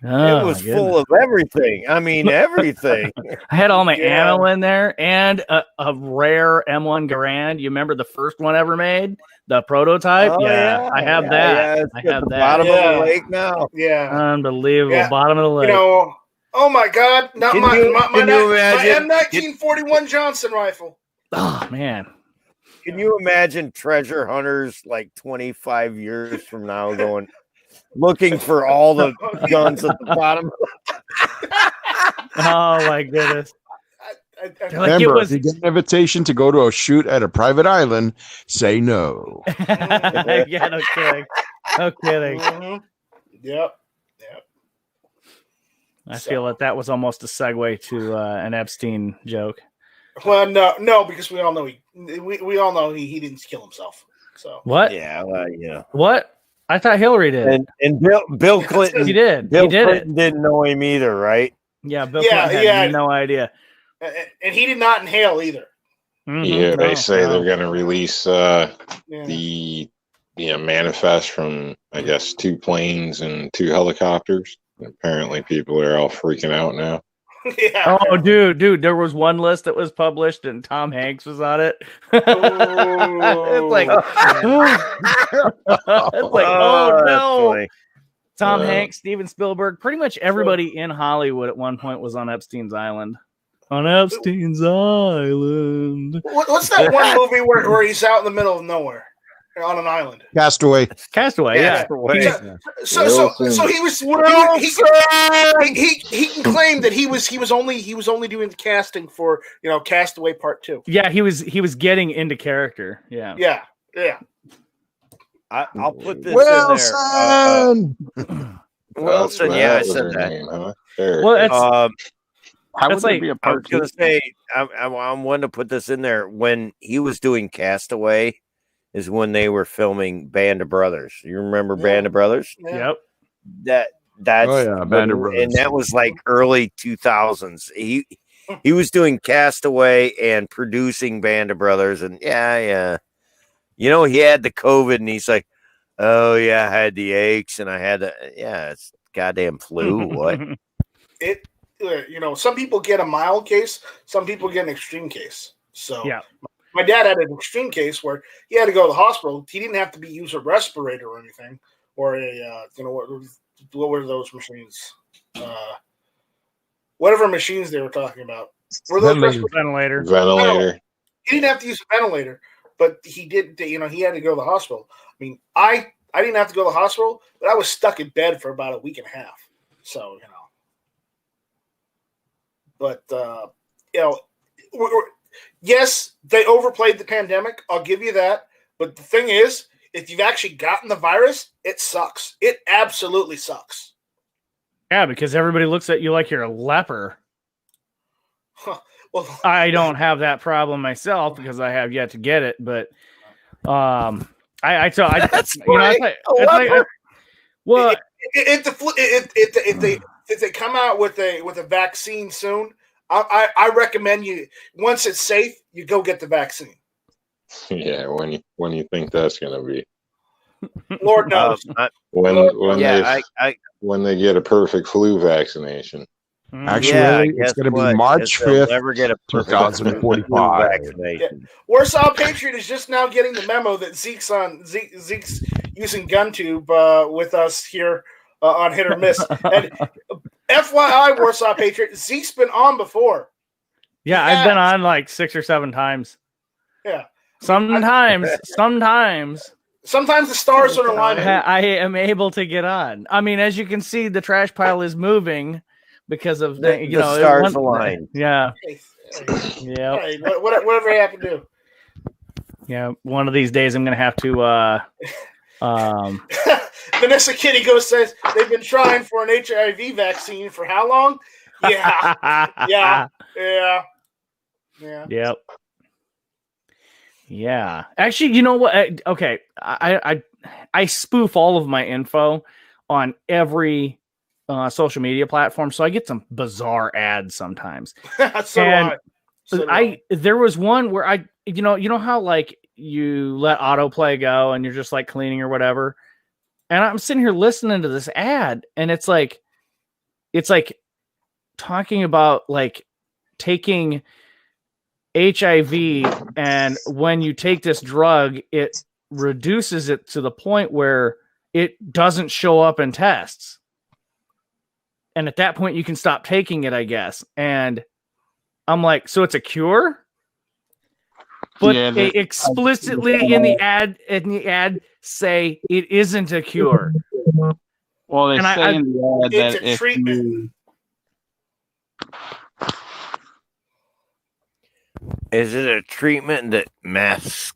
It was full of everything. I mean, everything. I had all my ammo in there and a rare M1 Garand. You remember the first one ever made? The prototype? Oh, I have that. Yeah, I have that. Bottom of the lake now. Yeah. Unbelievable. Yeah. Bottom of the lake. You know, oh my God. Not Can my you M imagine? 1941 Johnson rifle. Oh, man. Can you imagine treasure hunters like 25 years from now looking for all the guns at the bottom? Oh, my goodness. Remember, if you get an invitation to go to a shoot at a private island, say no. Yeah, no kidding. No kidding. Mm-hmm. Yep. I feel that was almost a segue to an Epstein joke. Well, no, because we all know he didn't kill himself. So what? Yeah, well, yeah. What? I thought Hillary did. And Bill Clinton. He did. Bill he did Clinton it. Didn't know him either, right? Yeah, Bill Clinton had no idea. And he did not inhale either. Mm-hmm. Yeah, they say they're going to release the manifest from, I guess, 2 planes and 2 helicopters. Apparently, people are all freaking out now. Yeah. Oh, dude, there was one list that was published, and Tom Hanks was on it. It's like, oh no. Funny. Tom Hanks, Steven Spielberg, pretty much everybody in Hollywood at one point was on Epstein's Island. On Epstein's Island. What's that one movie where he's out in the middle of nowhere on an island? Castaway. Yeah. So he was. He can claim that he was only doing the casting for Castaway Part 2. Yeah, he was getting into character. Yeah. Yeah. I'll put this Wilson. in there. Wilson, yeah, I said that. Name, huh? Well, How would That's there like- be a I was part gonna 2? say I'm one to put this in there. When he was doing Castaway, is when they were filming Band of Brothers. You remember Band of Brothers? Yep. That's Band of Brothers. and that was like early 2000s. He was doing Castaway and producing Band of Brothers, and yeah. He had the COVID, and he's like, "Oh yeah, I had the aches, and I had it's goddamn flu." What? Some people get a mild case, some people get an extreme case. So Yeah. my dad had an extreme case where he had to go to the hospital. He didn't have to use a respirator or anything, or what were those machines? Whatever machines they were talking about. Were those Ventilator. Ventilator. He didn't have to use a ventilator, but he did. He had to go to the hospital. I mean, I didn't have to go to the hospital, but I was stuck in bed for about a week and a half. So But yes, they overplayed the pandemic. I'll give you that. But the thing is, if you've actually gotten the virus, it sucks. It absolutely sucks. Yeah, because everybody looks at you like you're a leper. Well, I don't have that problem myself because I have yet to get it, but well, if they come out with a vaccine soon, I recommend you, once it's safe, you go get the vaccine. Yeah, when you think that's gonna be. Lord knows. When they get a perfect flu vaccination. Actually, it's going to be March 5th, never get a 2045. vaccination. Yeah. Warsaw Patriot is just now getting the memo that Zeke's using GunTube with us here on Hit or Miss. And FYI, Warsaw Patriot, Zeke's been on before. Yeah, I've been on like 6 or 7 times. Yeah. Sometimes the stars are aligned. I am able to get on. I mean, as you can see, the trash pile is moving because of the stars aligned. Yeah. Yeah. Hey, whatever happened to. Yeah. One of these days, I'm gonna have to. Vanessa Kitty says they've been trying for an HIV vaccine for how long? Yeah. Yep. Yeah. Actually, you know what? Okay, I spoof all of my info on every social media platform, so I get some bizarre ads sometimes. There was one where you know how like you let autoplay go and you're just like cleaning or whatever, and I'm sitting here listening to this ad, and it's like talking about like taking HIV, and when you take this drug, it reduces it to the point where it doesn't show up in tests. And at that point, you can stop taking it, I guess. And I'm like, so it's a cure? But they explicitly in the ad say it isn't a cure. Well, they say in the ad that it's a treatment. Is it a treatment that masks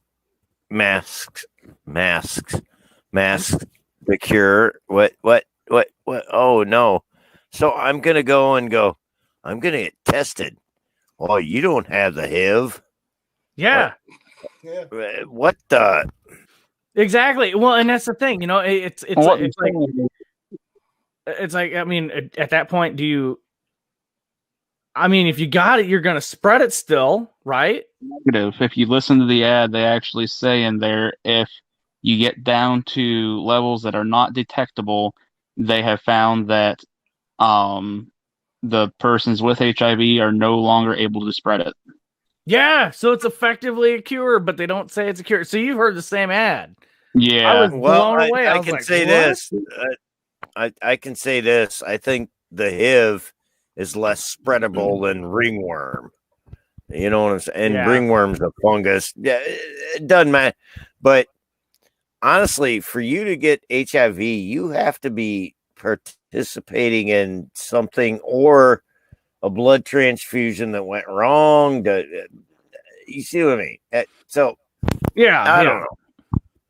the cure? What? Oh no. So I'm going to I'm going to get tested. Oh, you don't have the HIV. Yeah. What the? Exactly. Well, and that's the thing, it's like, I mean, at that point, if you got it, you're going to spread it still, right? Negative. If you listen to the ad, they actually say in there, if you get down to levels that are not detectable, they have found that the persons with HIV are no longer able to spread it. Yeah, so it's effectively a cure, but they don't say it's a cure. So you've heard the same ad. Yeah. I was blown away. I can say this. I can say this. I think the HIV is less spreadable than ringworm. You know what I'm saying? And ringworm's a fungus. Yeah, it doesn't matter. But honestly, for you to get HIV, you have to be participating in something or a blood transfusion that went wrong. You see what I mean? So, I don't know.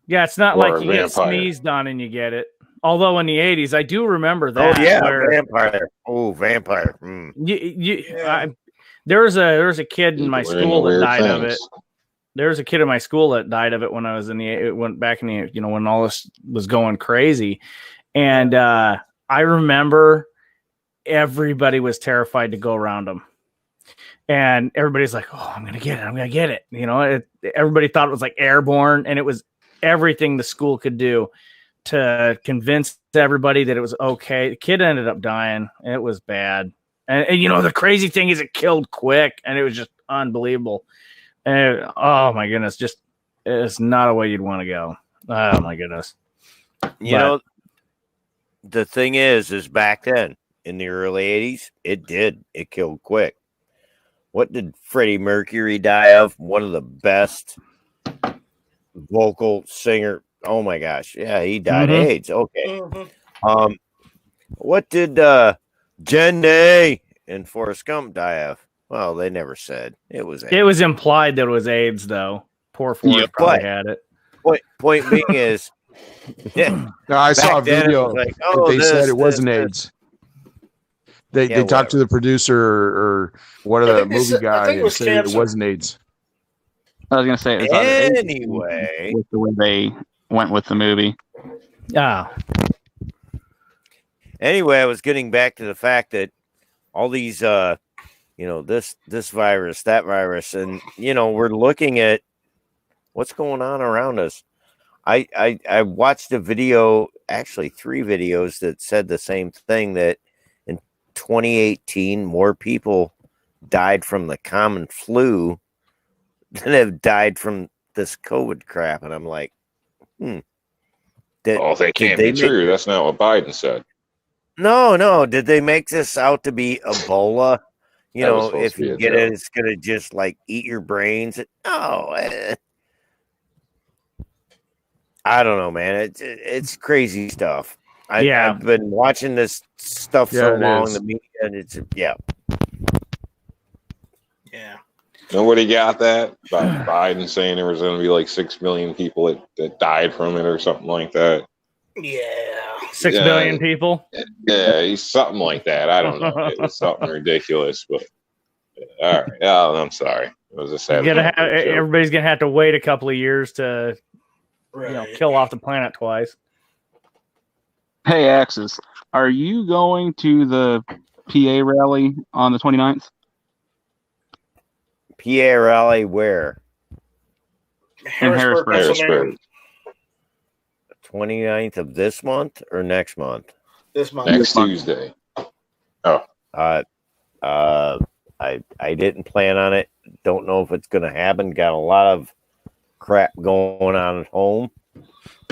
Yeah, it's not like you get sneezed on and you get it. Although in the 80s, I do remember that. Oh, yeah, vampire. Oh, vampire. There was a kid in my school that died of it. There was a kid in my school that died of it when I was went back in the, when all this was going crazy. And I remember everybody was terrified to go around him. And everybody's like, oh, I'm going to get it. Everybody thought it was like airborne, and it was everything the school could do to convince everybody that it was okay. The kid ended up dying. It was bad. And the crazy thing is it killed quick, and it was just unbelievable. And oh my goodness, it's not a way you'd want to go. Oh my goodness. The thing is back then in the early 80s, it killed quick. What did Freddie Mercury die of? One of the best vocal singer. Oh my gosh. Yeah, he died of AIDS. Okay. Mm-hmm. What did Jen Day and Forrest Gump die of? Well, they never said. It was AIDS. It was implied that it was AIDS, though. Poor Forrest probably had it. Point being is, no, I saw a video. Like, they said it wasn't AIDS. They talked to the producer or one of the movie guys and said it wasn't AIDS. I was going to say it was anyway. With the way they went with the movie. Oh. Anyway, I was getting back to the fact that all these this virus, that virus, and we're looking at what's going on around us. I watched a video, actually 3 videos that said the same thing, that in 2018 more people died from the common flu than have died from this COVID crap, and I'm like, That can't be true. That's not what Biden said. No. Did they make this out to be Ebola? If you get it, it's gonna just like eat your brains. No, I don't know, man. It's crazy stuff. I've been watching this stuff so long. The media, and it's Nobody got that about Biden saying there was going to be like 6 million people that died from it or something like that. Yeah, 6 billion people. Yeah, he's something like that. I don't know. It was something ridiculous, but all right. Oh, I'm sorry. It was a sad. Everybody's gonna have to wait a couple of years to, kill off the planet twice. Hey, Axis, are you going to the PA rally on the 29th? PA rally where? Harrisburg. 29th of this month or next month? This month. Next Tuesday. Oh. I didn't plan on it. Don't know if it's going to happen. Got a lot of crap going on at home.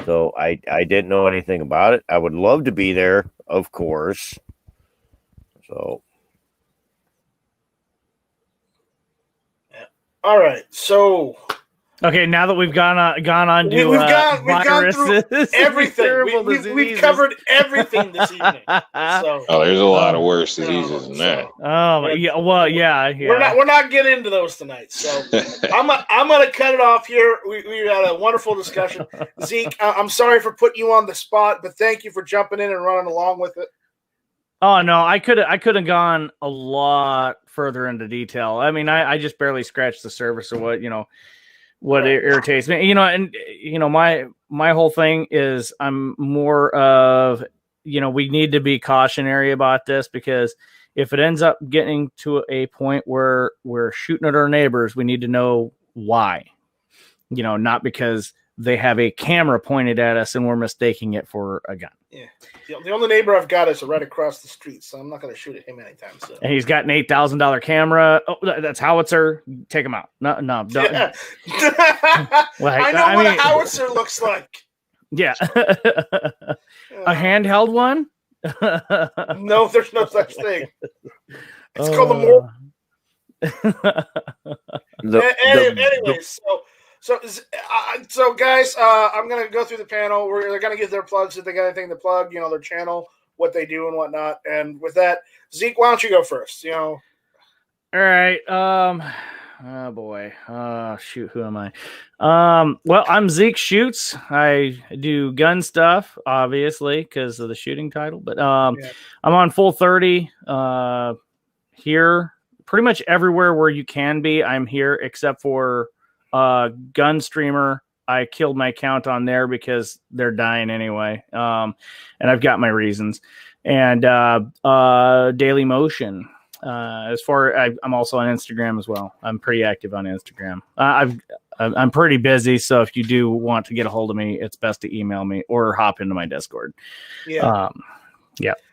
So I didn't know anything about it. I would love to be there, of course. So. All right. So. Okay, now that we've gone on to we've gone through everything. We've covered everything this evening. So, there's a lot of worse diseases than that. Oh, yeah. Well, yeah. We're not getting into those tonight. So I'm gonna cut it off here. We had a wonderful discussion. Zeke, I'm sorry for putting you on the spot, but thank you for jumping in and running along with it. Oh no, I could have gone a lot further into detail. I mean, I just barely scratched the surface of what irritates me, and my whole thing is I'm more of, we need to be cautionary about this, because if it ends up getting to a point where we're shooting at our neighbors, we need to know why, not because they have a camera pointed at us and we're mistaking it for a gun. Yeah. The only neighbor I've got is right across the street, so I'm not going to shoot at him anytime soon. And he's got an $8,000 camera. Oh, that's howitzer. Take him out. No, don't. Yeah. I know what a howitzer looks like. Yeah. A handheld one? No, there's no such thing. It's called a more. Anyways, so guys, I'm gonna go through the panel. They're gonna give their plugs if they got anything to plug, their channel, what they do and whatnot. And with that, Zeke, why don't you go first? All right. Oh boy. Shoot, who am I? Well, I'm Zeke Shoots. I do gun stuff, obviously, because of the shooting title. But I'm on Full 30 here, pretty much everywhere where you can be. I'm here, except for Gun Streamer. I killed my account on there because they're dying anyway. And I've got my reasons. And Daily Motion. I'm also on Instagram as well. I'm pretty active on Instagram. I'm pretty busy, so if you do want to get a hold of me, it's best to email me or hop into my Discord. Yeah.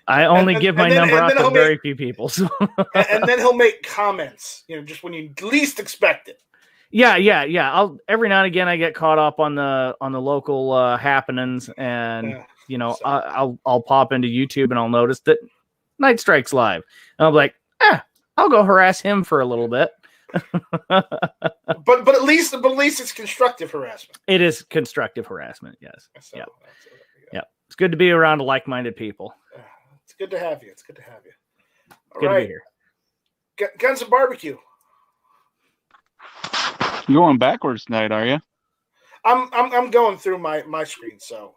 I only give my number out to very few people. So. And then he'll make comments, just when you least expect it. Yeah. I'll every now and again I get caught up on the local happenings, and I'll pop into YouTube and I'll notice that Night Strike's live, and I'll be like, I'll go harass him for a little bit. but at least it's constructive harassment. It is constructive harassment. Yes. Yeah. It's good to be around like-minded people. It's good to have you. All good right. to be here. Guns and Barbecue. You're going backwards tonight, are you? I'm going through my screen, so.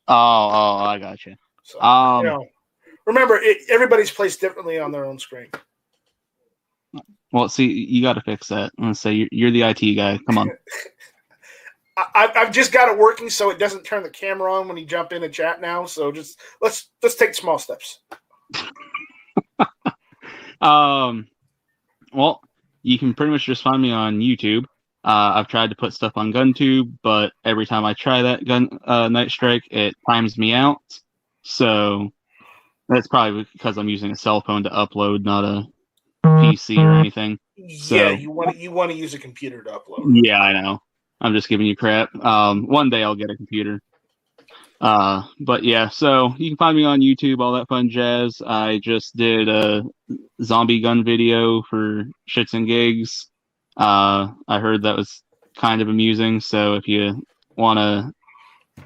Oh, I got you. So, remember, everybody's placed differently on their own screen. Well, see, you got to fix that. I'm gonna say you're the IT guy. Come on. I've just got it working so it doesn't turn the camera on when you jump in and chat now. So just let's take small steps. Well, you can pretty much just find me on YouTube. I've tried to put stuff on GunTube, but every time I try that Night Strike, it times me out. So that's probably because I'm using a cell phone to upload, not a PC or anything. So, yeah, you want to use a computer to upload. Yeah, I know. I'm just giving you crap. One day I'll get a computer. But yeah, so you can find me on YouTube, all that fun jazz. I just did a zombie gun video for shits and gigs. I heard that was kind of amusing, so if you want to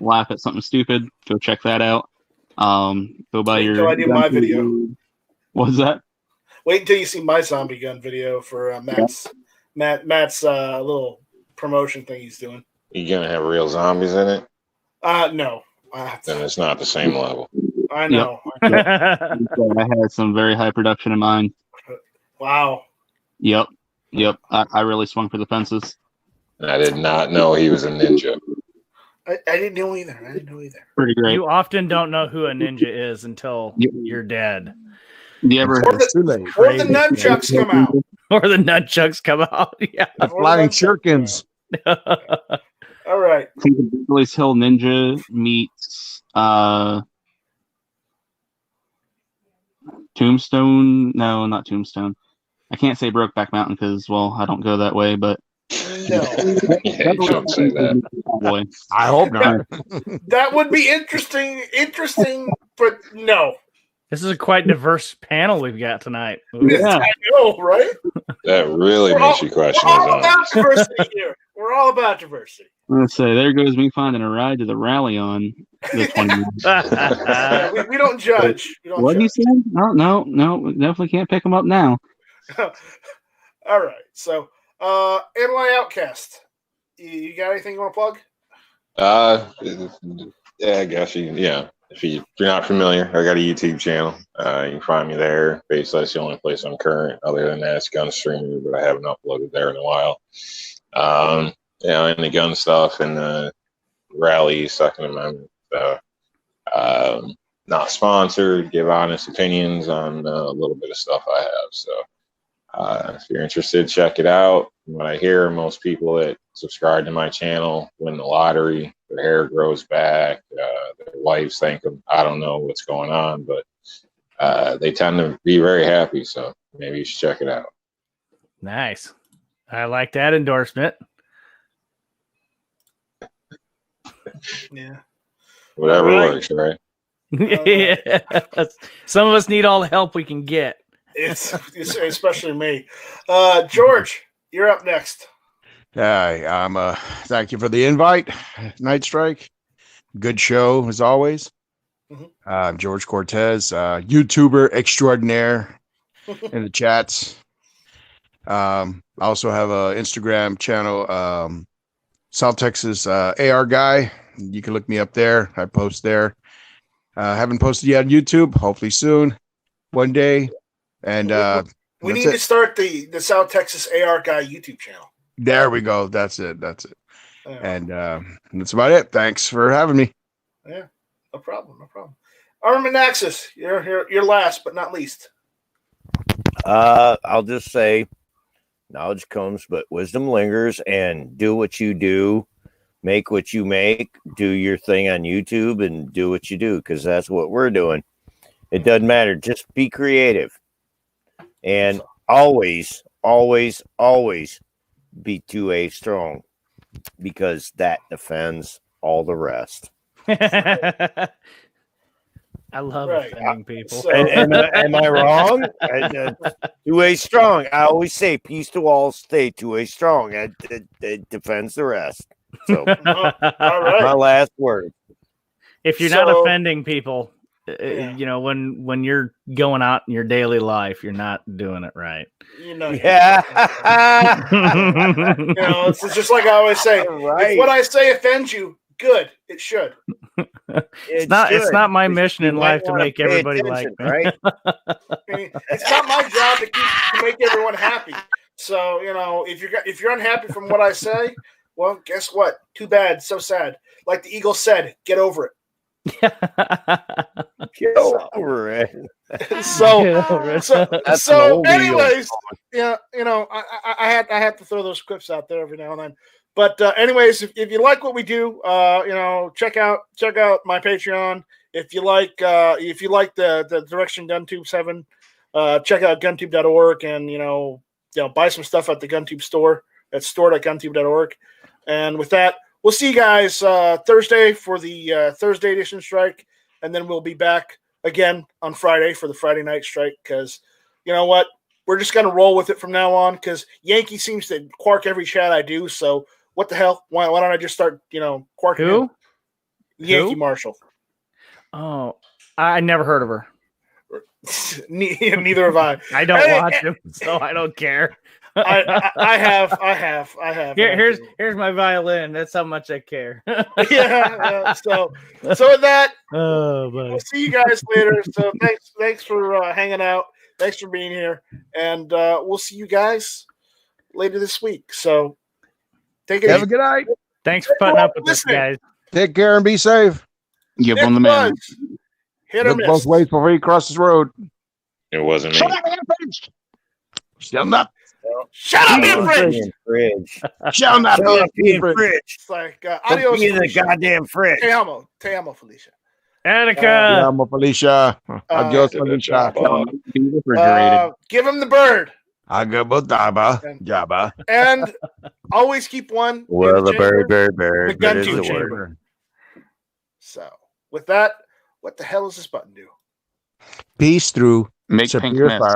laugh at something stupid, go check that out. Go buy Wait your. until I do my video. What's that? Wait until you see my zombie gun video for Matt's little promotion thing he's doing. You gonna have real zombies in it? No. Then it's not the same level. I know. Yep. I had some very high production in mind. Wow. Yep. I really swung for the fences. I did not know he was a ninja. I didn't know either. Pretty great. You often don't know who a ninja is until you're dead. Do you ever Or the nunchucks come out. Or the nunchucks come out. Yeah. Flying shurikens. All right. I think the Beverly's Hill Ninja meets Tombstone. No, not Tombstone. I can't say Brokeback Mountain because, well, I don't go that way, but No. Yeah, you shouldn't say that. boy. I hope not. That would be interesting, but no. This is a quite diverse panel we've got tonight. Yeah. I know, right? That really makes you question We're his all about honesty. diversity here. We're all about diversity. I'm gonna say there goes me finding a ride to the rally on the 20. We don't judge. We don't What do you judge. say? No, definitely can't pick them up now. All right. So, NY Outcast, you got anything you want to plug? Yeah, I guess if you're not familiar, I got a YouTube channel. You can find me there. Basically, that's the only place I'm current. Other than that, it's Gun Streamer, but I haven't uploaded there in a while. And the gun stuff and the rally, Second Amendment. Not sponsored. Give honest opinions on a little bit of stuff I have. So, if you're interested, check it out. From what I hear, most people that subscribe to my channel win the lottery. Their hair grows back. Their wives think I don't know what's going on, but they tend to be very happy. So maybe you should check it out. Nice. I like that endorsement. Yeah. Whatever All right. works, right? Yeah. Some of us need all the help we can get. It's especially me. George, you're up next. Hi, thank you for the invite, Night Strike. Good show as always. I'm George Cortez, YouTuber extraordinaire in the chats. I also have an Instagram channel, South Texas AR Guy. You can look me up there. I post there. Haven't posted yet on YouTube. Hopefully soon, one day. And we need to start the South Texas AR Guy YouTube channel. There we go. That's it. Yeah. And that's about it. Thanks for having me. Yeah, no problem. Armanaxis, you're last but not least. I'll just say knowledge comes, but wisdom lingers, and do what you do, make what you make, do your thing on YouTube and do what you do, because that's what we're doing. It doesn't matter. Just be creative. And always, always, always be 2A strong, because that defends all the rest. I love offending people. So, Am I wrong? 2A strong. I always say peace to all, stay 2A strong. It defends the rest. So all right. my last word. If you're not offending people, when you're going out in your daily life, you're not doing it right. Yeah. It's just like I always say. Right. If what I say offends you, good. It should. It's not my mission in life to make everybody like me. Right? It's not my job to make everyone happy. So if you're unhappy from what I say, well, guess what? Too bad. So sad. Like the Eagle said, get over it. Get over it. So anyways, yeah, I had to throw those quips out there every now and then. But anyways, if you like what we do, check out my Patreon. If you like the direction GunTube 7, check out GunTube.org and buy some stuff at the GunTube store. That's store.guntube.org. And with that, we'll see you guys Thursday for the Thursday edition strike, and then we'll be back again on Friday for the Friday night strike. Because you know what, we're just gonna roll with it from now on. Because Yankee seems to quark every chat I do, so. What the hell? Why don't I just start, quarking? Who? Yankee Marshall. Oh, I never heard of her. Neither have I. I don't watch him, so I don't care. I have. Here's my violin. That's how much I care. yeah. So with that, oh, buddy. We'll see you guys later. So thanks for hanging out. Thanks for being here, and we'll see you guys later this week. So. Take it Have easy. a good night. Thanks for putting up with this, guys. Take care and be safe. Give on the man. Hit or Look miss. both ways before you cross this road. It wasn't me. Shut up. Shut up, in fridge. Shut up, in fridge. It's like adios. Be in the goddamn fridge. Te amo, Felicia. Attica. Amo, Felicia. Adios, Felicia. Give him the bird. Agabotaba. Jabba. And always keep one. Well, the bird. The That is GunTube the chamber. word. So, with that, what the hell does this button do? Peace through Make pink Superior mist. Fire.